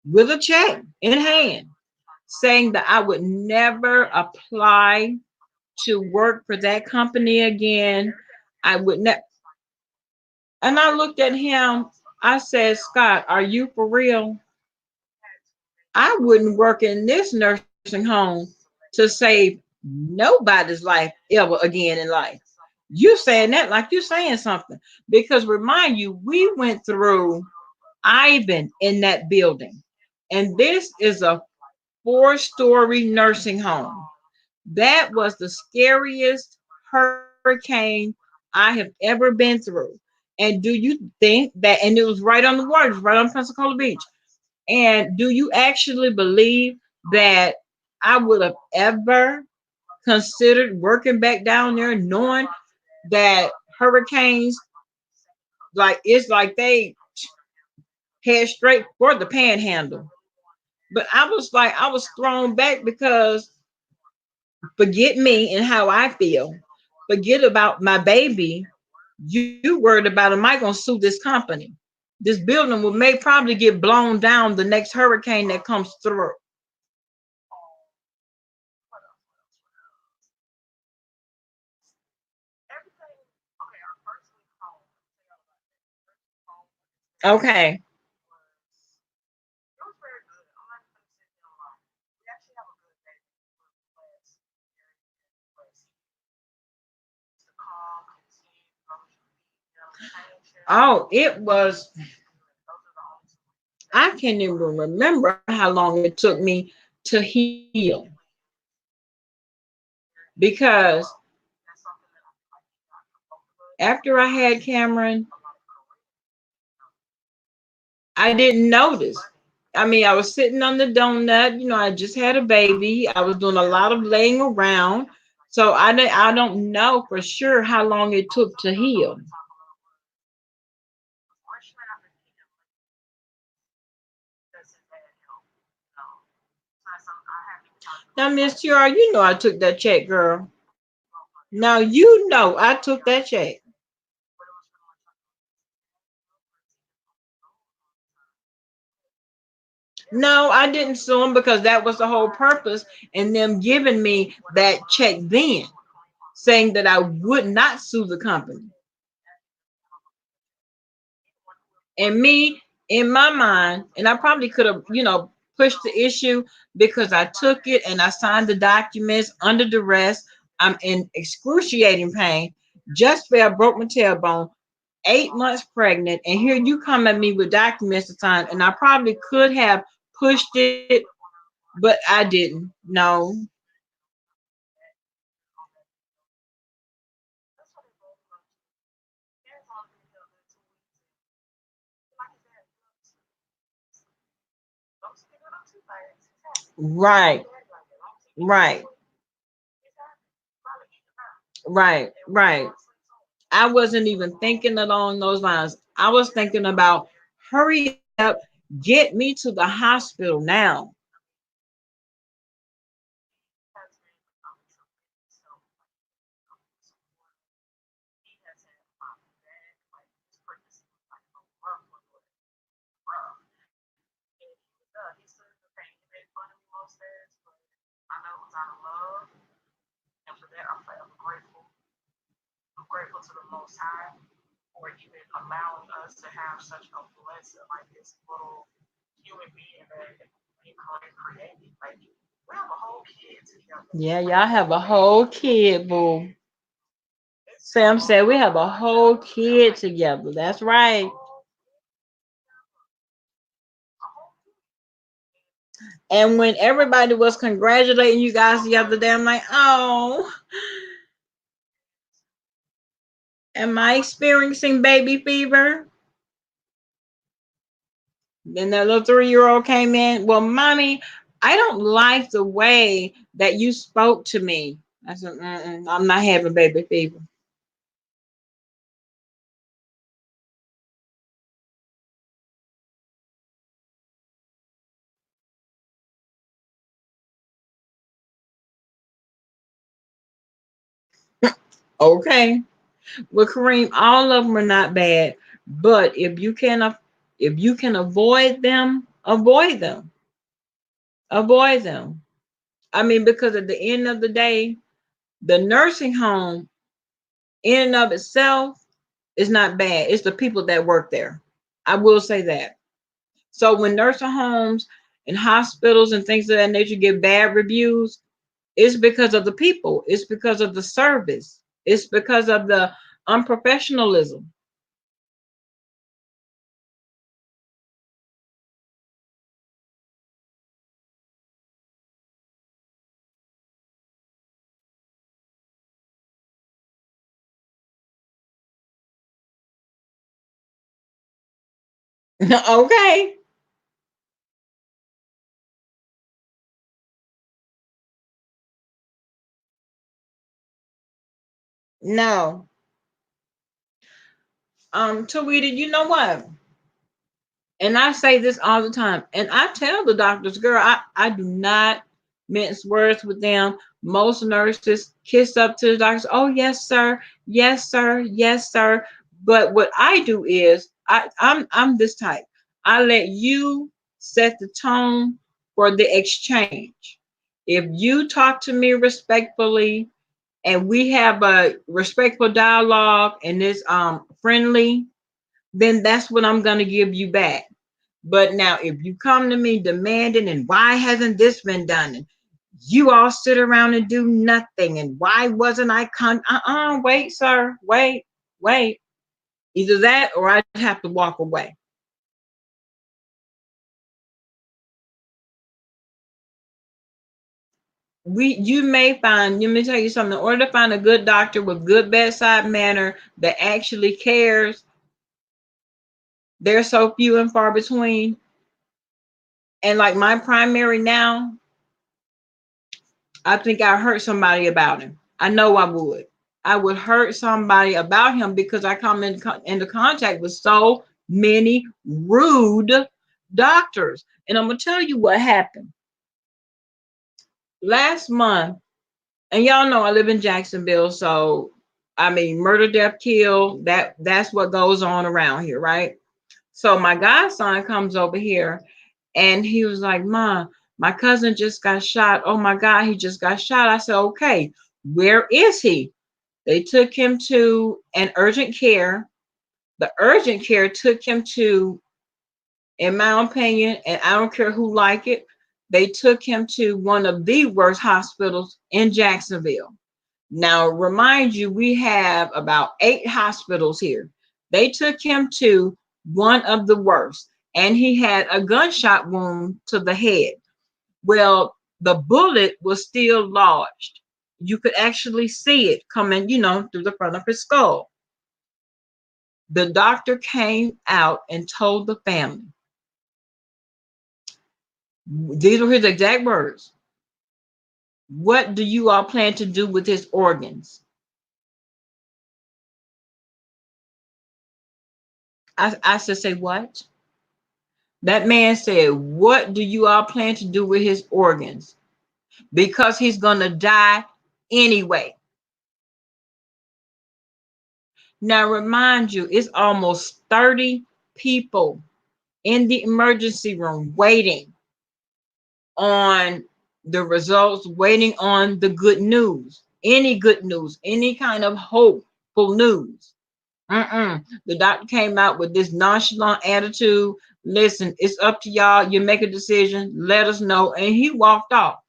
with a check in hand, saying that I would never apply to work for that company again. I would not. And I looked at him. I said, Scott, are you for real? I wouldn't work in this nursing home to save nobody's life ever again in life. You saying that like you saying something. Because remind you, we went through Ivan in that building. And this is a 4-story nursing home. That was the scariest hurricane I have ever been through. And do you think that, and it was right on the water, it was right on Pensacola Beach. And do you actually believe that I would have ever considered working back down there knowing that hurricanes, like it's like they head straight for the panhandle? But I was thrown back because forget me and how I feel. Forget about my baby. You worried about, am I going to sue this company? This building will may probably get blown down the next hurricane that comes through. Everything, okay, our first week home, Okay. it was very good. I'm not going to sit there and lie. We actually have a good day with class, very good class. The calm, continue, change him. Oh, it was, Those are the only two. I can't even remember how long it took me to heal because That's something that I feel like you got for both of us. after I had Cameron, A lot of career. I didn't notice. I mean, I was sitting on the donut. I just had a baby. I was doing a lot of laying around. So I don't know for sure how long it took to heal. Freshman after him, that's his bad health. No. It's not something I haven't even talked Now, about. Miss Tiara, you know I took that check, girl. Now you know I took that check. But it was pretty much like, No, I didn't sue them because that was the whole purpose in them giving me that check then, saying that I would not sue the company. And me, in my mind, and I probably could have, pushed the issue because I took it and I signed the documents under duress. I'm in excruciating pain. Just fell, broke my tailbone, 8 months pregnant, and here you come at me with documents to sign. And I probably could have pushed it, but I didn't. No. that's what it boils down to. Parents only been here a 2 weeks. And like I said, don't see it up too fast. It's happening. Right, Don't see it. right, It's happening. Probably eat the mouth. right, And we're right. going to sleep soon. I wasn't even thinking along those lines. I was thinking about hurry up, get me to the hospital now. Has been tremendous help. Support. He has had my back. Like his pregnancy was like a rough one, but rough. And he was he stood in the pain. He made fun of me most days, but I know it was out of love. And for that, I'm forever grateful. I'm grateful to the Most High for even allowing us to have such a blessing, like this little human being that we created. Like we have a whole kid together. Yeah, Like y'all have a whole kid, boo. Sam said we have a whole kid together. That's right. And when everybody was congratulating you guys the other day, I'm like, oh, am I experiencing baby fever? Then that little 3-year-old came in. Well, mommy, I don't like the way that you spoke to me. I said, I'm not having baby fever. Okay. Well, Kareem, all of them are not bad, but if you can avoid them, avoid them. Avoid them. I mean, because at the end of the day, the nursing home in and of itself is not bad. It's the people that work there. I will say that. So when nursing homes and hospitals and things of that nature get bad reviews, it's because of the people. It's because of the service. It's because of the unprofessionalism. Okay. No. Tawita, you know what? And I say this all the time, and I tell the doctors, girl, I do not mince words with them. Most nurses kiss up to the doctors. Oh, yes, sir. Yes, sir. Yes, sir. But what I do is I'm this type. I let you set the tone for the exchange. If you talk to me respectfully and we have a respectful dialogue and it's friendly, then that's what I'm gonna give you back. But now, if you come to me demanding, and why hasn't this been done? And you all sit around and do nothing. And why wasn't I wait, sir. Wait, wait. Either that or I'd have to walk away. You may find, let me tell you something, in order to find a good doctor with good bedside manner that actually cares, they're so few and far between. And like my primary now, I think I hurt somebody about him. I know I would. I would hurt somebody about him because I come into contact with so many rude doctors. And I'm gonna tell you what happened last month. And y'all know I live in Jacksonville, so I mean, murder, death, kill. That's what goes on around here, right? So my godson comes over here, and he was like, "Mom, my cousin just got shot. Oh my God, he just got shot." I said, "Okay, where is he?" They took him to an urgent care. The urgent care took him to, in my opinion, and I don't care who like it, they took him to one of the worst hospitals in Jacksonville. Now, remind you, we have about 8 hospitals here. They took him to one of the worst, and he had a gunshot wound to the head. Well, the bullet was still lodged. You could actually see it coming, through the front of his skull. The doctor came out and told the family, these were his exact words, "What do you all plan to do with his organs?" I said, "Say what?" That man said, "What do you all plan to do with his organs? Because he's going to die anyway." Now, remind you, it's almost 30 people in the emergency room waiting on the results, waiting on the good news, any kind of hopeful news. The doctor came out with this nonchalant attitude. "Listen, it's up to y'all. You make a decision. Let us know." And he walked off.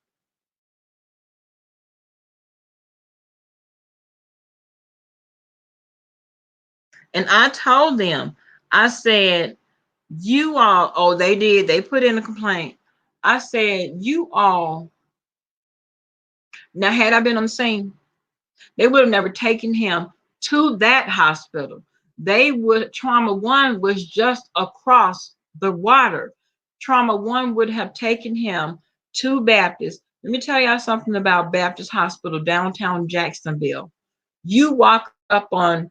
And I told them, I said, you all, oh, they did, they put in a complaint. I said, you all, now had I been on the scene, they would have never taken him to that hospital. They would, Trauma One was just across the water. Trauma One would have taken him to Baptist. Let me tell y'all something about Baptist Hospital, downtown Jacksonville. You walk up on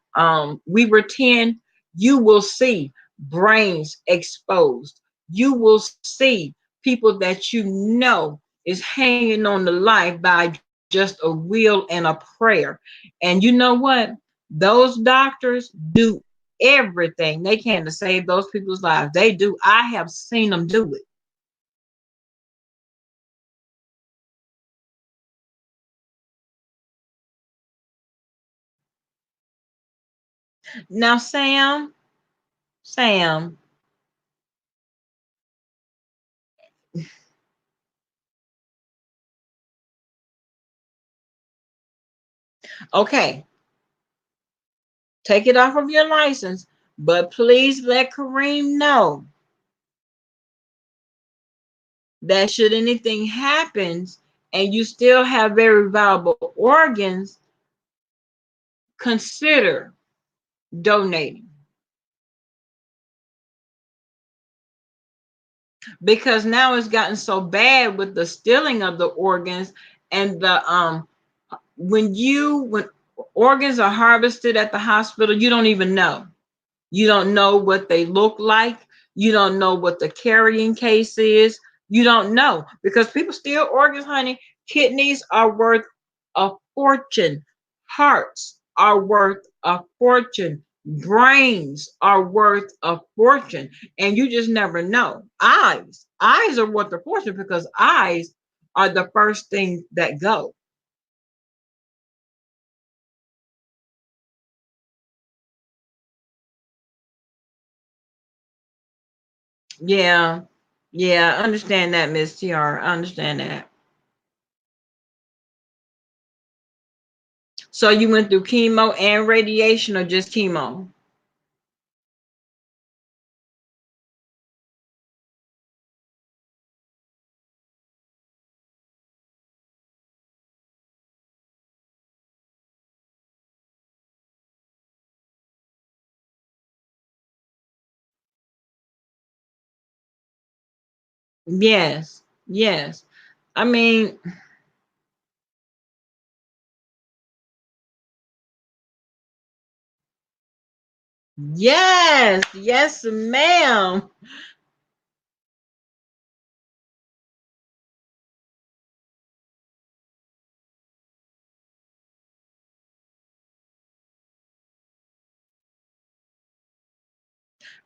Weaver 10, you will see brains exposed. You will see people that you know is hanging on to life by just a will and a prayer. And you know what? Those doctors do everything they can to save those people's lives. They do. I have seen them do it. Now, Sam, okay, take it off of your license, but please let Kareem know that should anything happens and you still have very valuable organs, consider donating. Because now it's gotten so bad with the stealing of the organs and the when organs are harvested at the hospital, you don't even know. You don't know what they look like. You don't know what the carrying case is. You don't know because people steal organs, honey. Kidneys are worth a fortune. Hearts are worth a fortune. Brains are worth a fortune. And you just never know. Eyes are worth a fortune because eyes are the first thing that go. Yeah. Yeah, I understand that, Miss TR. I understand that. So you went through chemo and radiation or just chemo? Yes. Yes. I mean, yes. Yes, ma'am.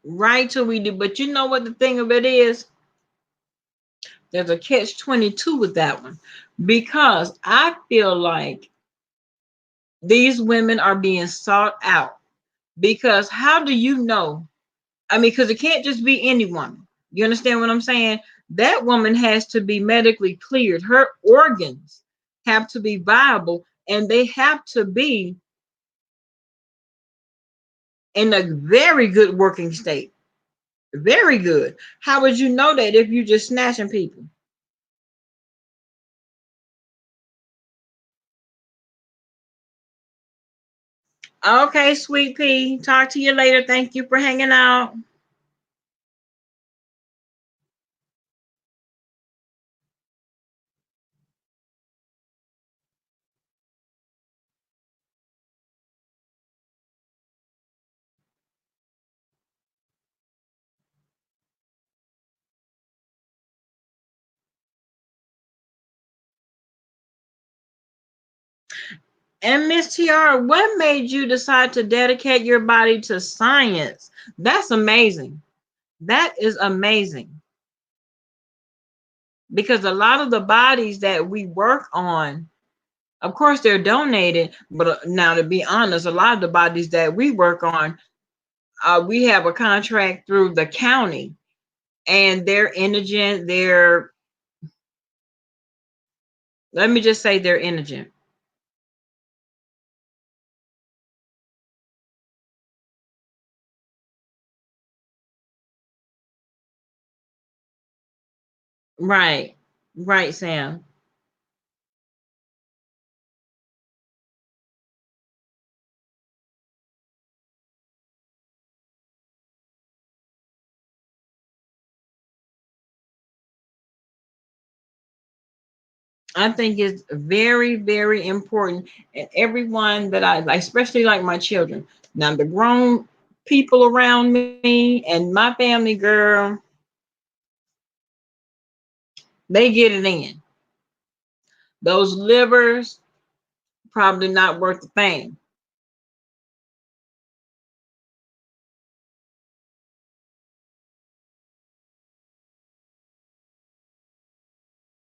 Right till we do. But you know what the thing of it is? There's a catch 22 with that one. Because I feel like these women are being sought out. Because how do you know? I mean, because it can't just be any woman. You understand what I'm saying? That woman has to be medically cleared. Her organs have to be viable and they have to be in a very good working state. Very good. How would you know that if you're just snatching people? Okay, sweet pea. Talk to you later. Thank you for hanging out. And Miss Tiara, what made you decide to dedicate your body to science? That's amazing. That is amazing. Because a lot of the bodies that we work on, of course, they're donated. But now, to be honest, a lot of the bodies that we work on, we have a contract through the county, and they're indigent. Let me just say they're indigent. Right. Right, Sam. I think it's very, very important. And everyone that I like, especially like my children. Now, the grown people around me and my family, girl, they get it in. Those livers, probably not worth the thing.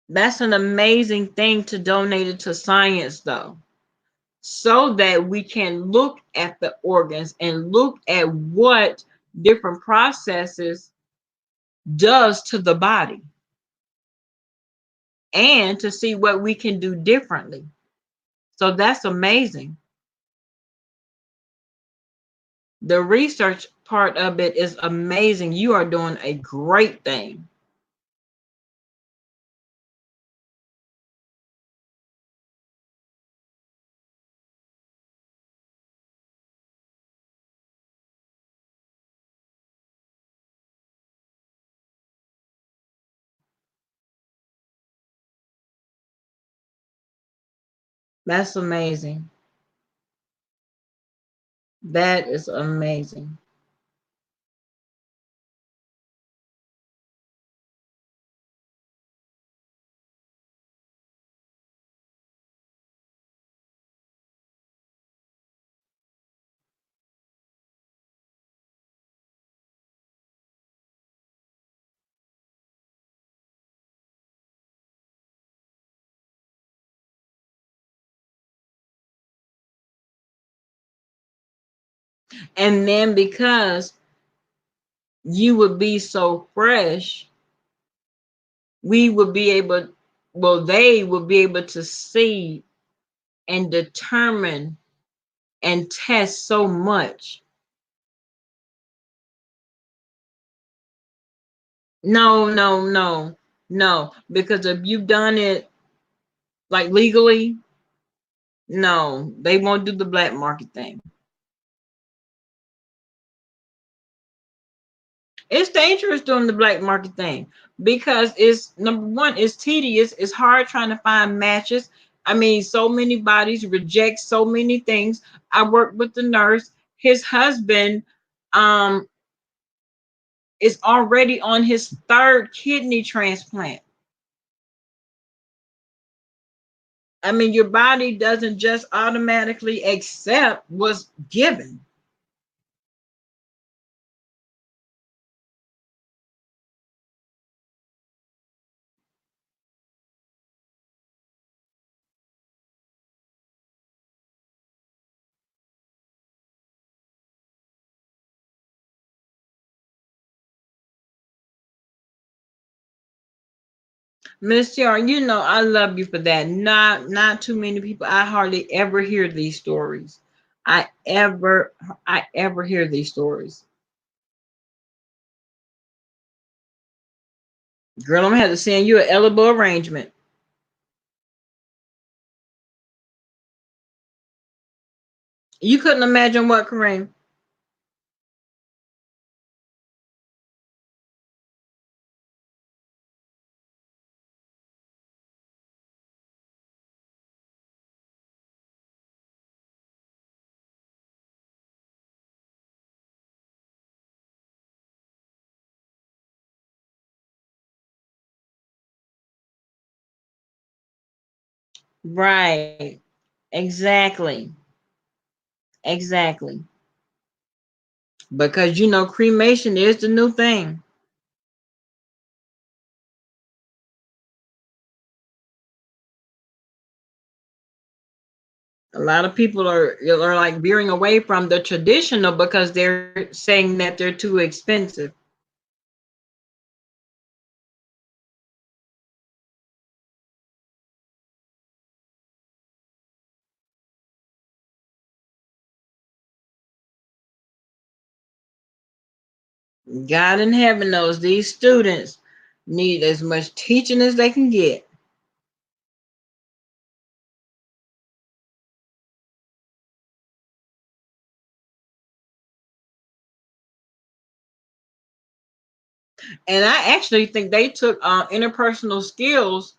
That's an amazing thing to donate it to science, though, so that we can look at the organs and look at what different processes does to the body and to see what we can do differently. So that's amazing. The research part of it is amazing. You are doing a great thing. That's amazing. That is amazing. And then because you would be so fresh, we would be able, well, they would be able to see and determine and test so much. No, no, no, no. Because if you've done it like legally, no, they won't do the black market thing. It's dangerous doing the black market thing because it's number one, it's tedious, it's hard trying to find matches. I mean, so many bodies reject so many things. I worked with the nurse, his husband um is already on his third kidney transplant. I mean, your body doesn't just automatically accept what's given. Miss Tiara, you know I love you for that. Not too many people. I hardly ever hear these stories. I ever hear these stories. Girl, I'm gonna have to send you an elbow arrangement. You couldn't imagine what, Kareem? Right. Exactly. Exactly. Because you know cremation is the new thing. A lot of people are like veering away from the traditional because they're saying that they're too expensive. God in heaven knows these students, need as much teaching as they can get. And I actually think they took interpersonal skills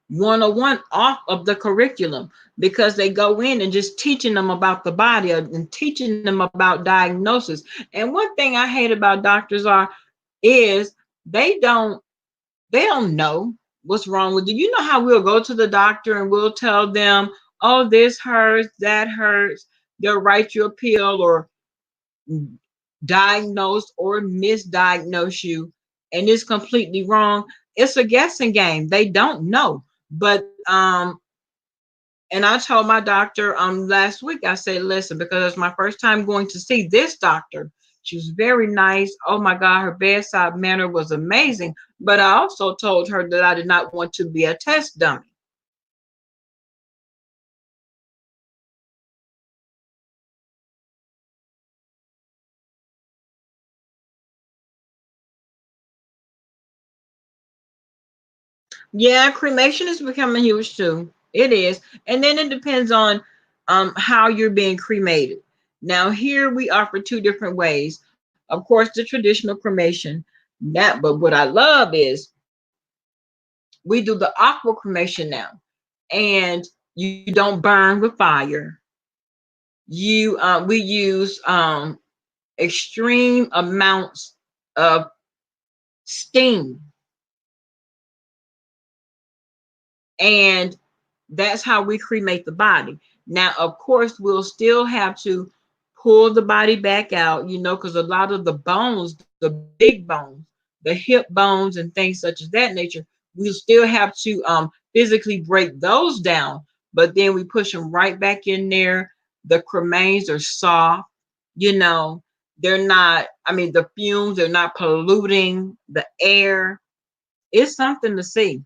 101 off of the curriculum because they go in and just teaching them about the body and teaching them about diagnosis. And one thing I hate about doctors is they don't they don't know what's wrong with you. You know how we'll go to the doctor and we'll tell them, oh, this hurts, that hurts. They'll write you a pill or diagnose or misdiagnose you, and it's completely wrong. It's a guessing game. They don't know. But and I told my doctor last week, I said, listen, because it's my first time going to see this doctor. She was very nice. Oh my God, her bedside manner was amazing. But I also told her that I did not want to be a test dummy. Yeah, cremation is becoming huge too. It is. And then it depends on how you're being cremated. Now here we offer two different ways. Of course, the traditional cremation. That but what I love is we do the aqua cremation now. And you don't burn with fire. You we use extreme amounts of steam, and that's how we cremate the body. Now, of course, we'll still have to pull the body back out, because a lot of the bones, the big bones, the hip bones, and things such as that nature, we'll still have to physically break those down. But then we push them right back in there. The cremains are soft, you know, they're not, I mean, the fumes are not polluting the air. It's something to see.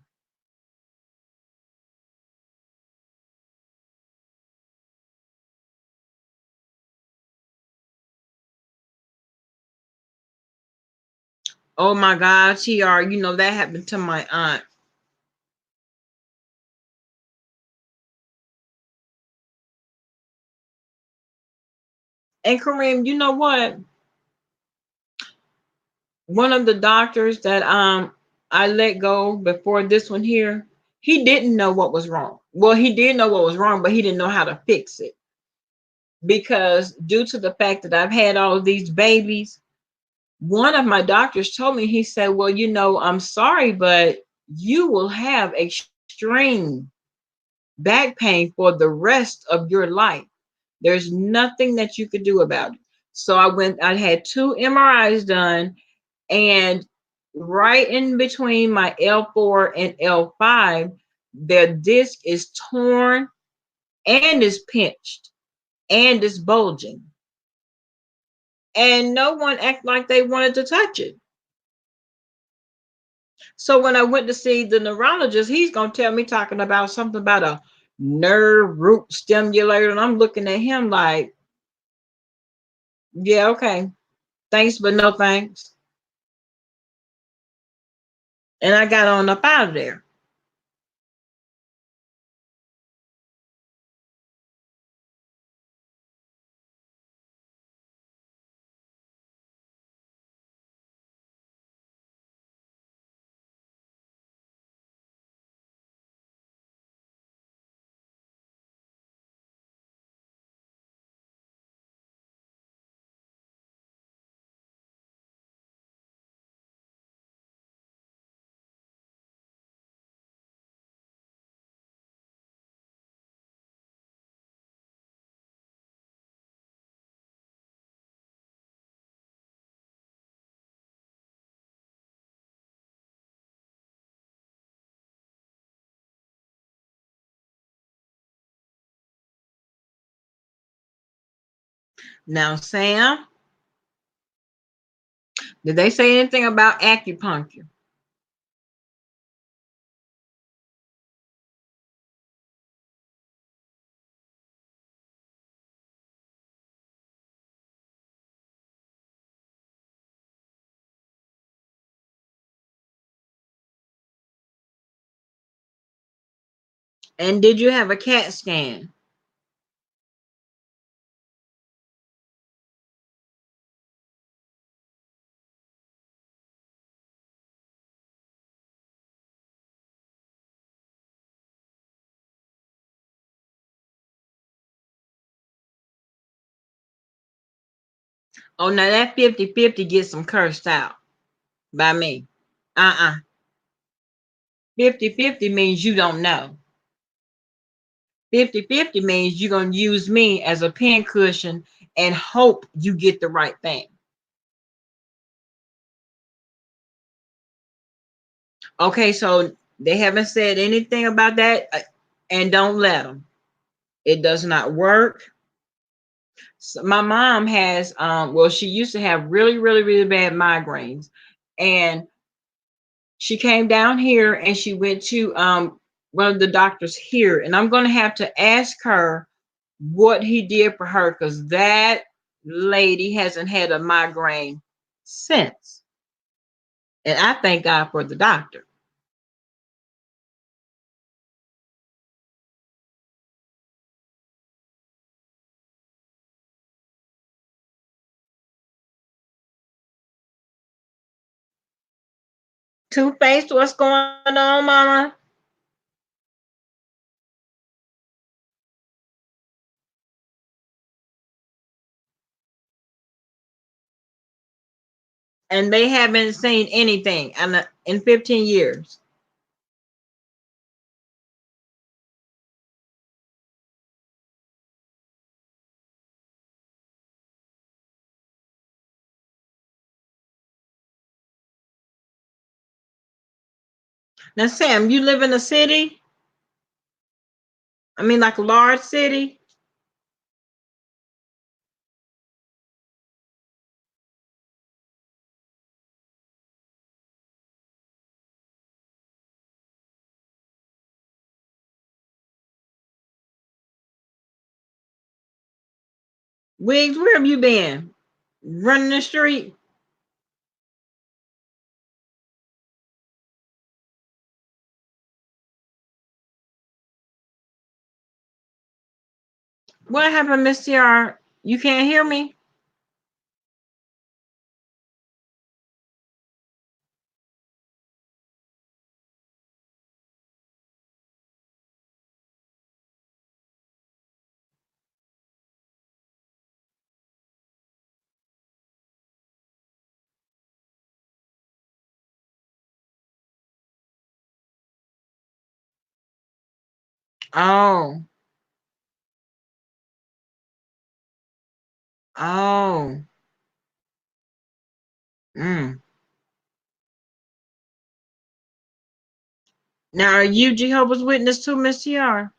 Oh my God, TR, that happened to my aunt. And Kareem, you know what? One of the doctors that I let go before this one here, he didn't know what was wrong. Well, he did know what was wrong, but he didn't know how to fix it. Because due to the fact that I've had all of these babies, one of my doctors told me, he said, well, I'm sorry, but you will have extreme back pain for the rest of your life. There's nothing that you could do about it. So I had 2 MRIs done, and right in between my L4 and L5, the disc is torn and is pinched and is bulging. And no one acted like they wanted to touch it. So when I went to see the neurologist, he's going to tell me talking about something about a nerve root stimulator. And I'm looking at him like, yeah, okay. Thanks, but no thanks. And I got on up out of there. Now, Sam, did they say anything about acupuncture? And did you have a CAT scan? Oh, now that 50-50 gets them cursed out by me. 50-50 means you don't know. 50-50 means you're going to use me as a pin cushion and hope you get the right thing. Okay, so they haven't said anything about that, and don't let them. It does not work. So my mom has, well, she used to have really, really, really bad migraines, and she came down here and she went to one of the doctors here, and I'm going to have to ask her what he did for her, because that lady hasn't had a migraine since. And I thank God for the doctor. Two-Faced, what's going on, mama? And they haven't seen anything in 15 years. Now, Sam, you live in a city? I mean, like a large city? Wiggs, where have you been? Running the street? What happened, Miss TR? You can't hear me? Oh, oh. Mm. Now, are you Jehovah's Witness too, Miss TR?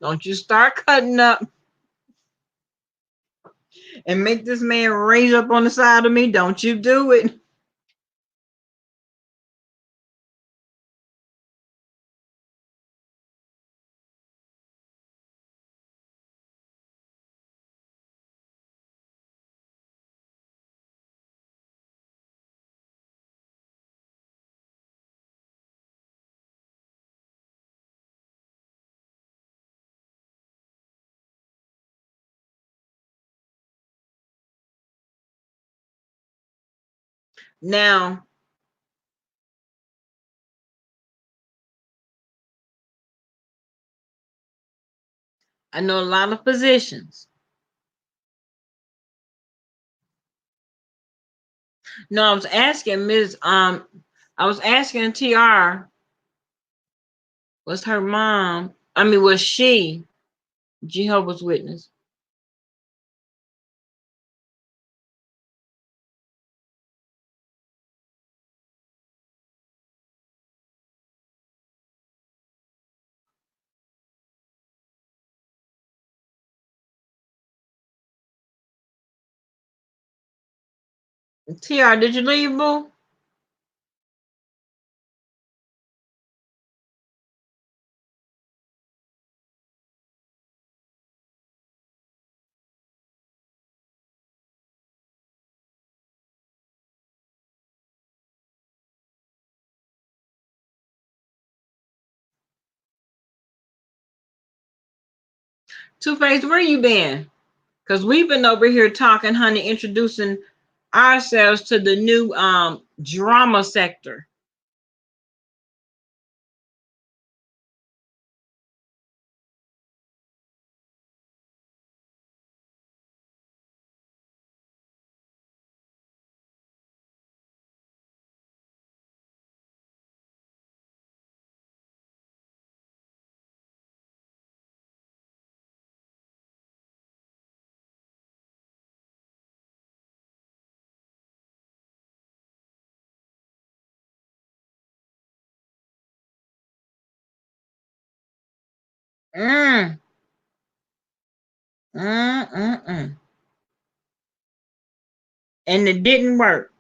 Don't you start cutting up and make this man raise up on the side of me. Don't you do it. Now, I know a lot of physicians. No, I was asking I was asking TR, was her mom, I mean, was she Jehovah's Witness? TR, did you leave, boo? Two-Face, where you been? Because we've been over here talking, honey, introducing ourselves to the new drama sector. Mm, mm. And it didn't work.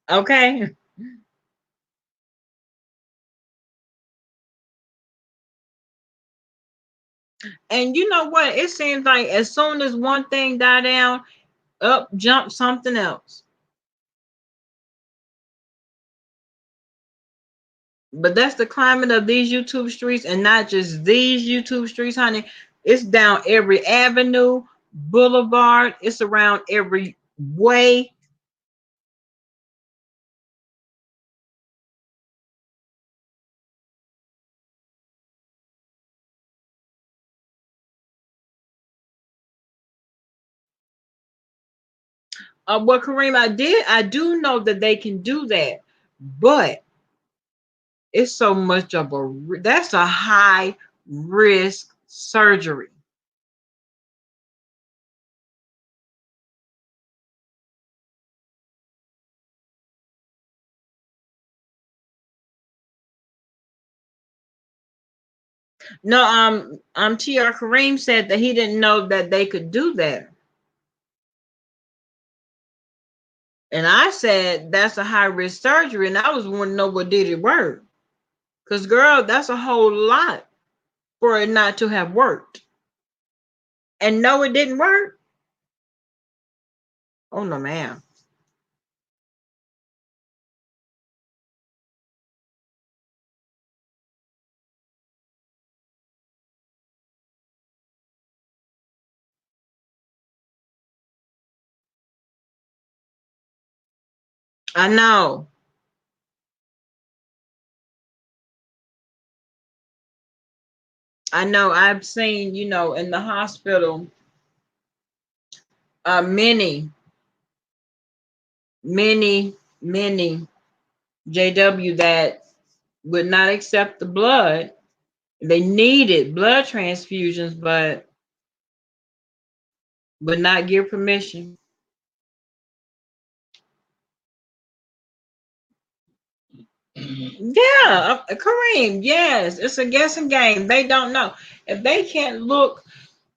Okay. And you know what? It seems like as soon as one thing died down, up jump something else. But that's the climate of these YouTube streets, and not just these YouTube streets, honey. It's down every avenue, boulevard. It's around every way. Well, Kareem, I do know that they can do that, but it's so much of that's a high risk surgery. No, TR Kareem said that he didn't know that they could do that. And I said that's a high risk surgery, and I was wanting to know, what did it work? Because girl, that's a whole lot for it not to have worked. And no, it didn't work. Oh no, ma'am. I know. I know. I've seen, in the hospital, many JW that would not accept the blood. They needed blood transfusions, but would not give permission. Yeah, Kareem, yes, it's a guessing game. They don't know. If they can't look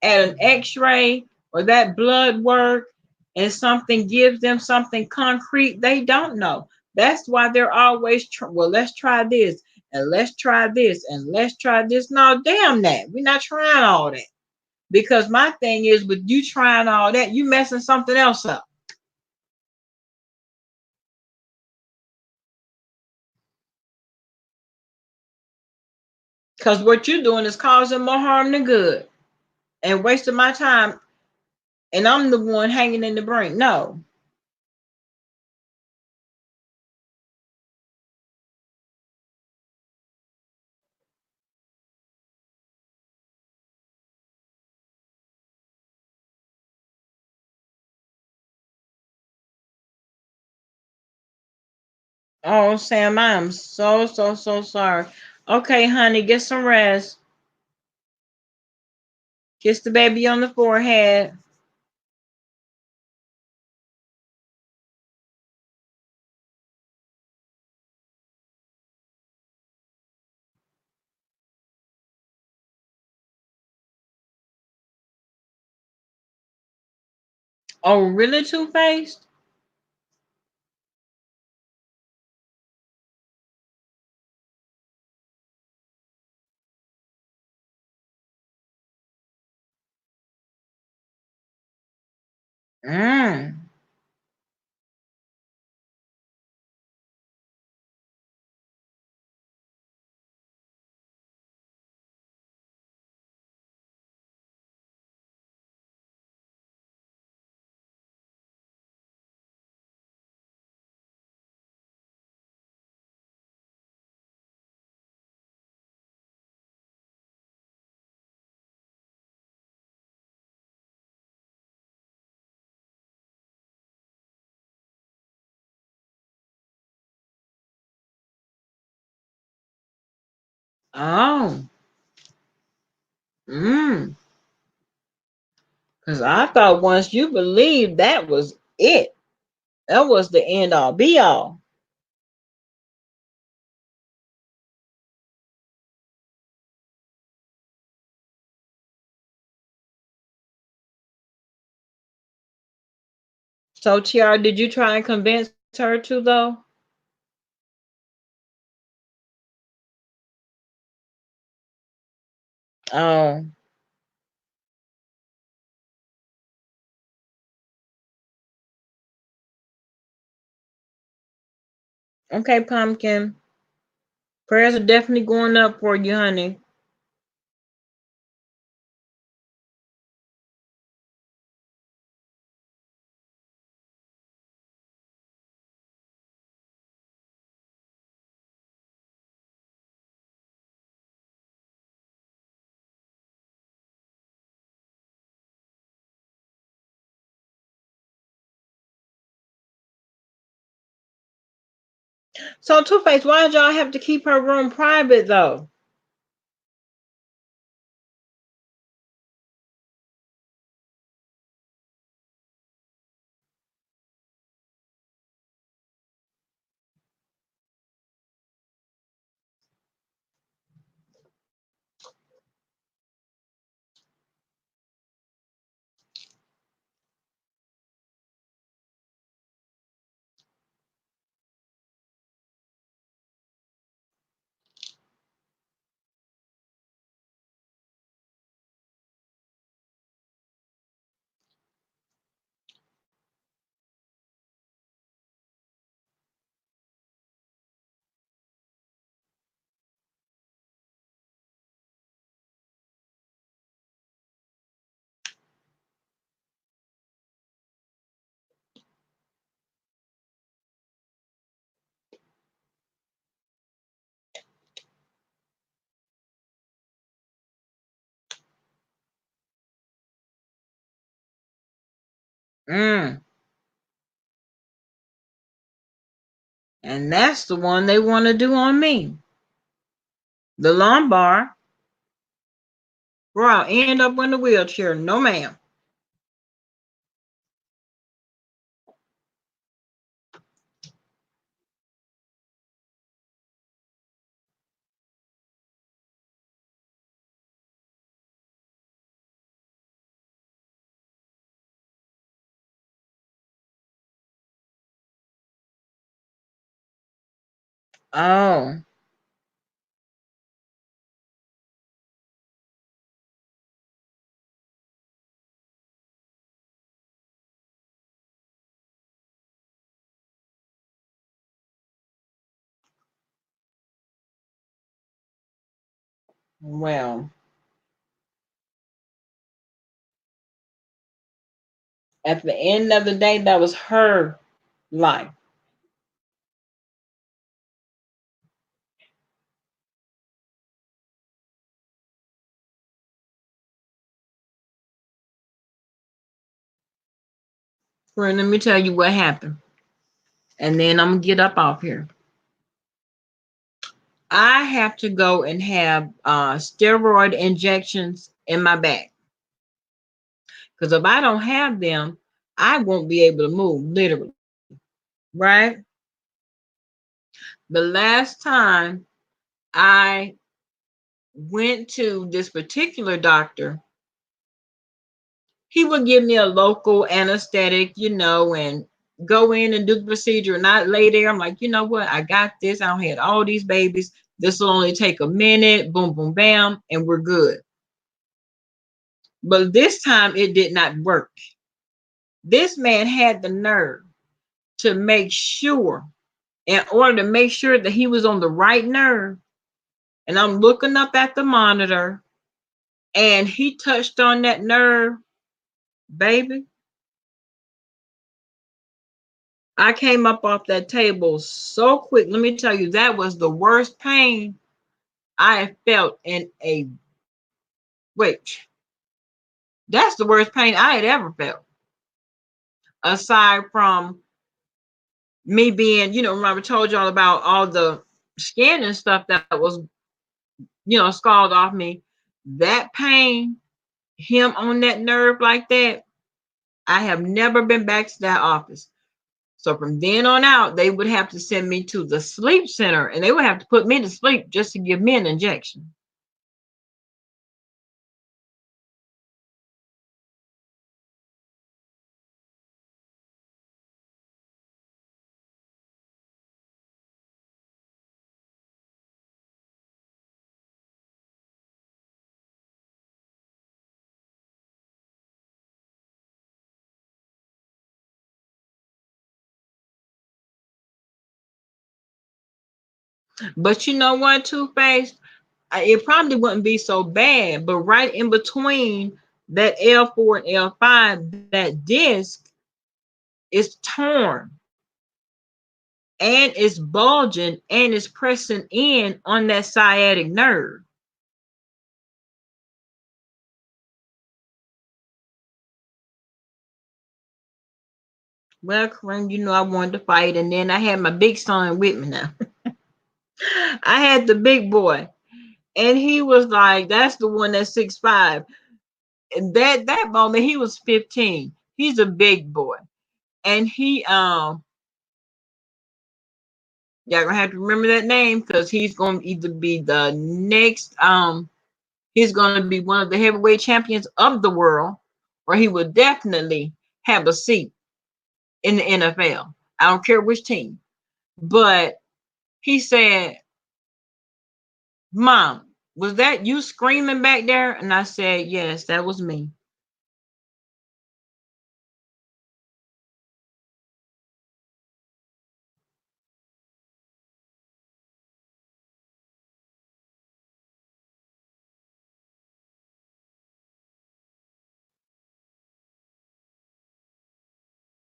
at an x-ray or that blood work and something gives them something concrete, they don't know. That's why they're always, well, let's try this and let's try this and let's try this. No, damn that. We're not trying all that. Because my thing is, with you trying all that, you messing something else up. Because what you're doing is causing more harm than good and wasting my time. And I'm the one hanging in the brink. No. Oh, Sam, I am so sorry. Okay, honey, get some rest. Kiss the baby on the forehead. Oh, really, Two-Faced? Mm. Oh. Mm. Because I thought once you believed that was it. That was the end all be all. So Tiara, did you try and convince her to though? Oh, okay, Pumpkin. Prayers are definitely going up for you, honey. So Two-Face, why did y'all have to keep her room private though? Mm. And that's the one they want to do on me. The lumbar. Bro, I'll end up in the wheelchair. No, ma'am. Oh, well, at the end of the day, that was her life. Friend, let me tell you what happened. And then I'm going to get up off here. I have to go and have steroid injections in my back. Because if I don't have them, I won't be able to move, literally. Right? The last time I went to this particular doctor, he would give me a local anesthetic, and go in and do the procedure and not lay there. I'm like, you know what? I got this. I don't had all these babies. This will only take a minute. Boom, boom, bam, and we're good. But this time it did not work. This man had the nerve to make sure, in order to make sure that he was on the right nerve. And I'm looking up at the monitor, and he touched on that nerve, baby. I came up off that table so quick. Let me tell you, that was the worst pain I have felt in a wait. That's the worst pain I had ever felt. Aside from me being, remember I told y'all about all the skin and stuff that was, scald off me. That pain, him on that nerve like that, I have never been back to that office. So from then on out, they would have to send me to the sleep center, and they would have to put me to sleep just to give me an injection. But you know what, Two-Face? It probably wouldn't be so bad, but right in between that L4 and L5, that disc is torn and it's bulging and it's pressing in on that sciatic nerve. Well, Kareem, I wanted to fight, and then I had my big son with me now. I had the big boy, and he was like, that's the one that's 6'5". And that moment he was 15. He's a big boy. And y'all gonna have to remember that name, because he's gonna either be the next he's gonna be one of the heavyweight champions of the world, or he will definitely have a seat in the NFL. I don't care which team. But he said, Mom, was that you screaming back there? And I said, yes, that was me.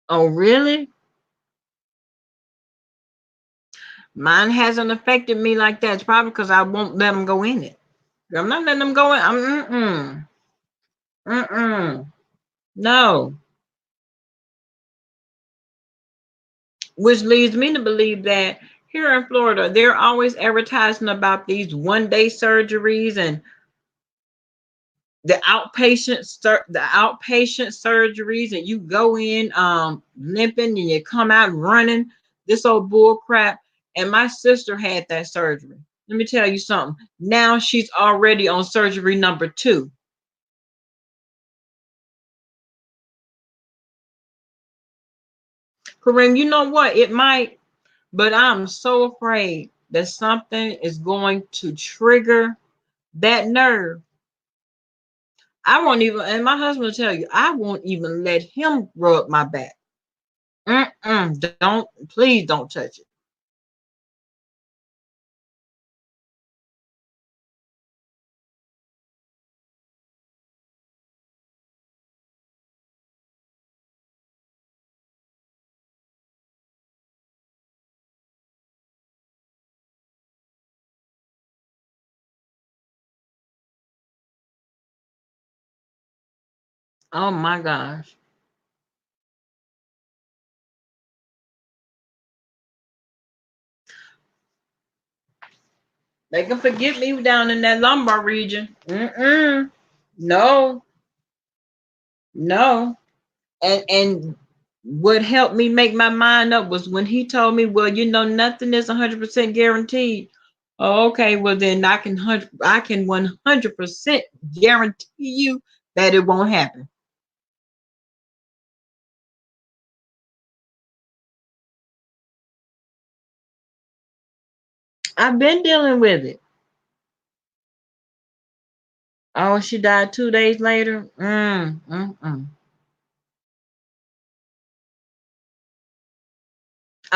Oh, really? Mine hasn't affected me like that. It's probably because I won't let them go in it. I'm not letting them go in. No. Which leads me to believe that here in Florida, they're always advertising about these one-day surgeries and the outpatient surgeries, and you go in limping and you come out running. This old bull crap. And my sister had that surgery. Let me tell you something. Now she's already on surgery number 2. Kareem, you know what? It might, but I'm so afraid that something is going to trigger that nerve. I won't even, and my husband will tell you, I won't even let him rub my back. Please don't touch it. Oh my gosh. They can forget me down in that lumbar region. No, no. And what helped me make my mind up was when he told me, well, nothing is 100% guaranteed. Oh, okay, well then I can 100% guarantee you that it won't happen. I've been dealing with it. Oh, she died 2 days later. I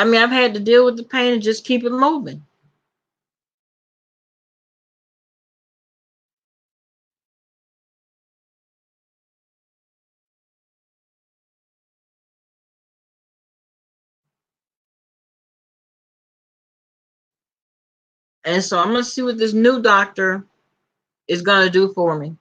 mean, I've had to deal with the pain and just keep it moving. And so I'm gonna see what this new doctor is gonna do for me.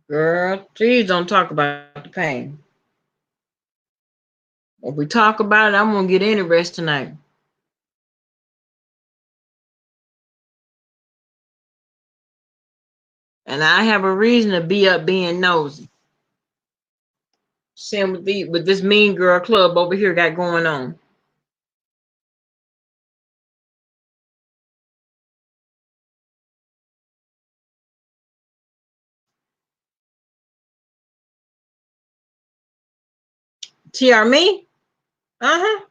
Girl, please don't talk about the pain. If we talk about it, I'm gonna get any rest tonight. And I have a reason to be up being nosy. Seeing what this mean girl club over here got going on. TR me? Uh-huh.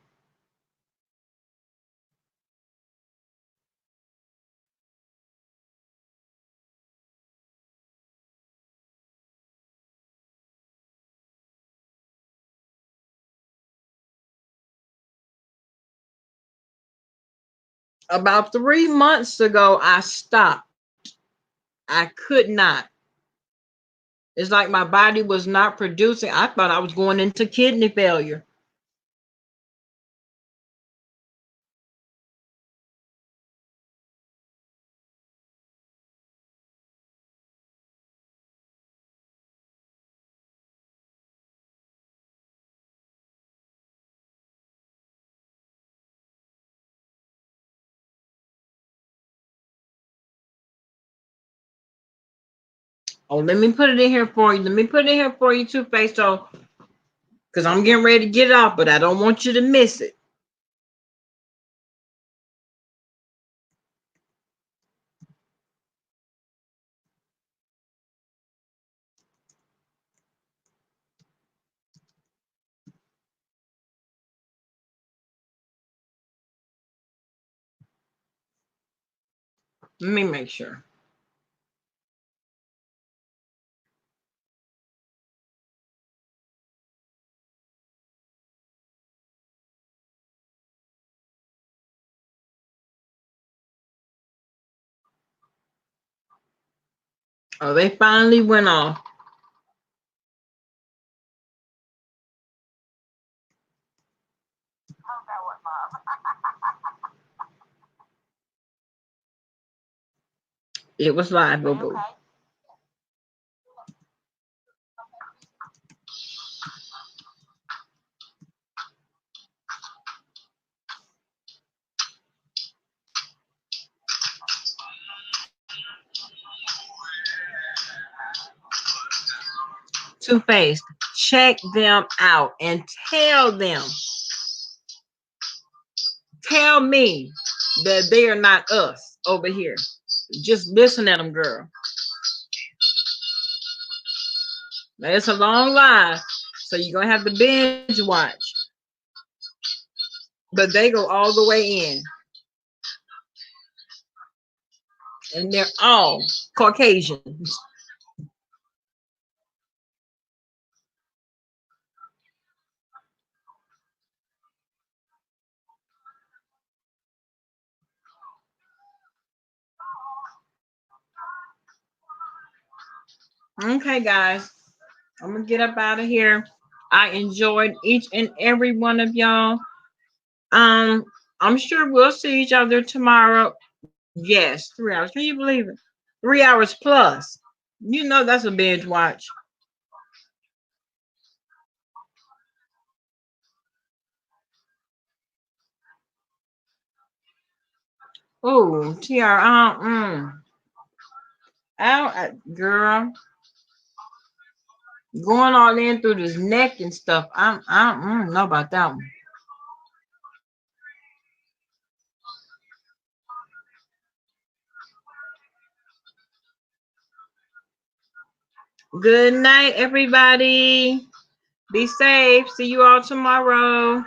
About 3 months ago, I stopped. I could not. It's like my body was not producing. I thought I was going into kidney failure. Oh, let me put it in here for you. Let me put it in here for you too, Face. So, because I'm getting ready to get off, but I don't want you to miss it. Let me make sure. Oh, they finally went off. It was live, boo boo. Two-Faced, check them out and tell me that they are not us over here. Just listen at them, girl. Now, it's a long live, so you're gonna have to binge watch. But they go all the way in. And they're all Caucasians. Okay, guys, I'm gonna get up out of here. I enjoyed each and every one of y'all. I'm sure we'll see each other tomorrow. Yes, 3 hours. Can you believe it? 3 hours plus. You know that's a binge watch. Oh, TR, girl, going all in through this neck and stuff. I don't know about that one. Good night, everybody. Be safe. See you all tomorrow.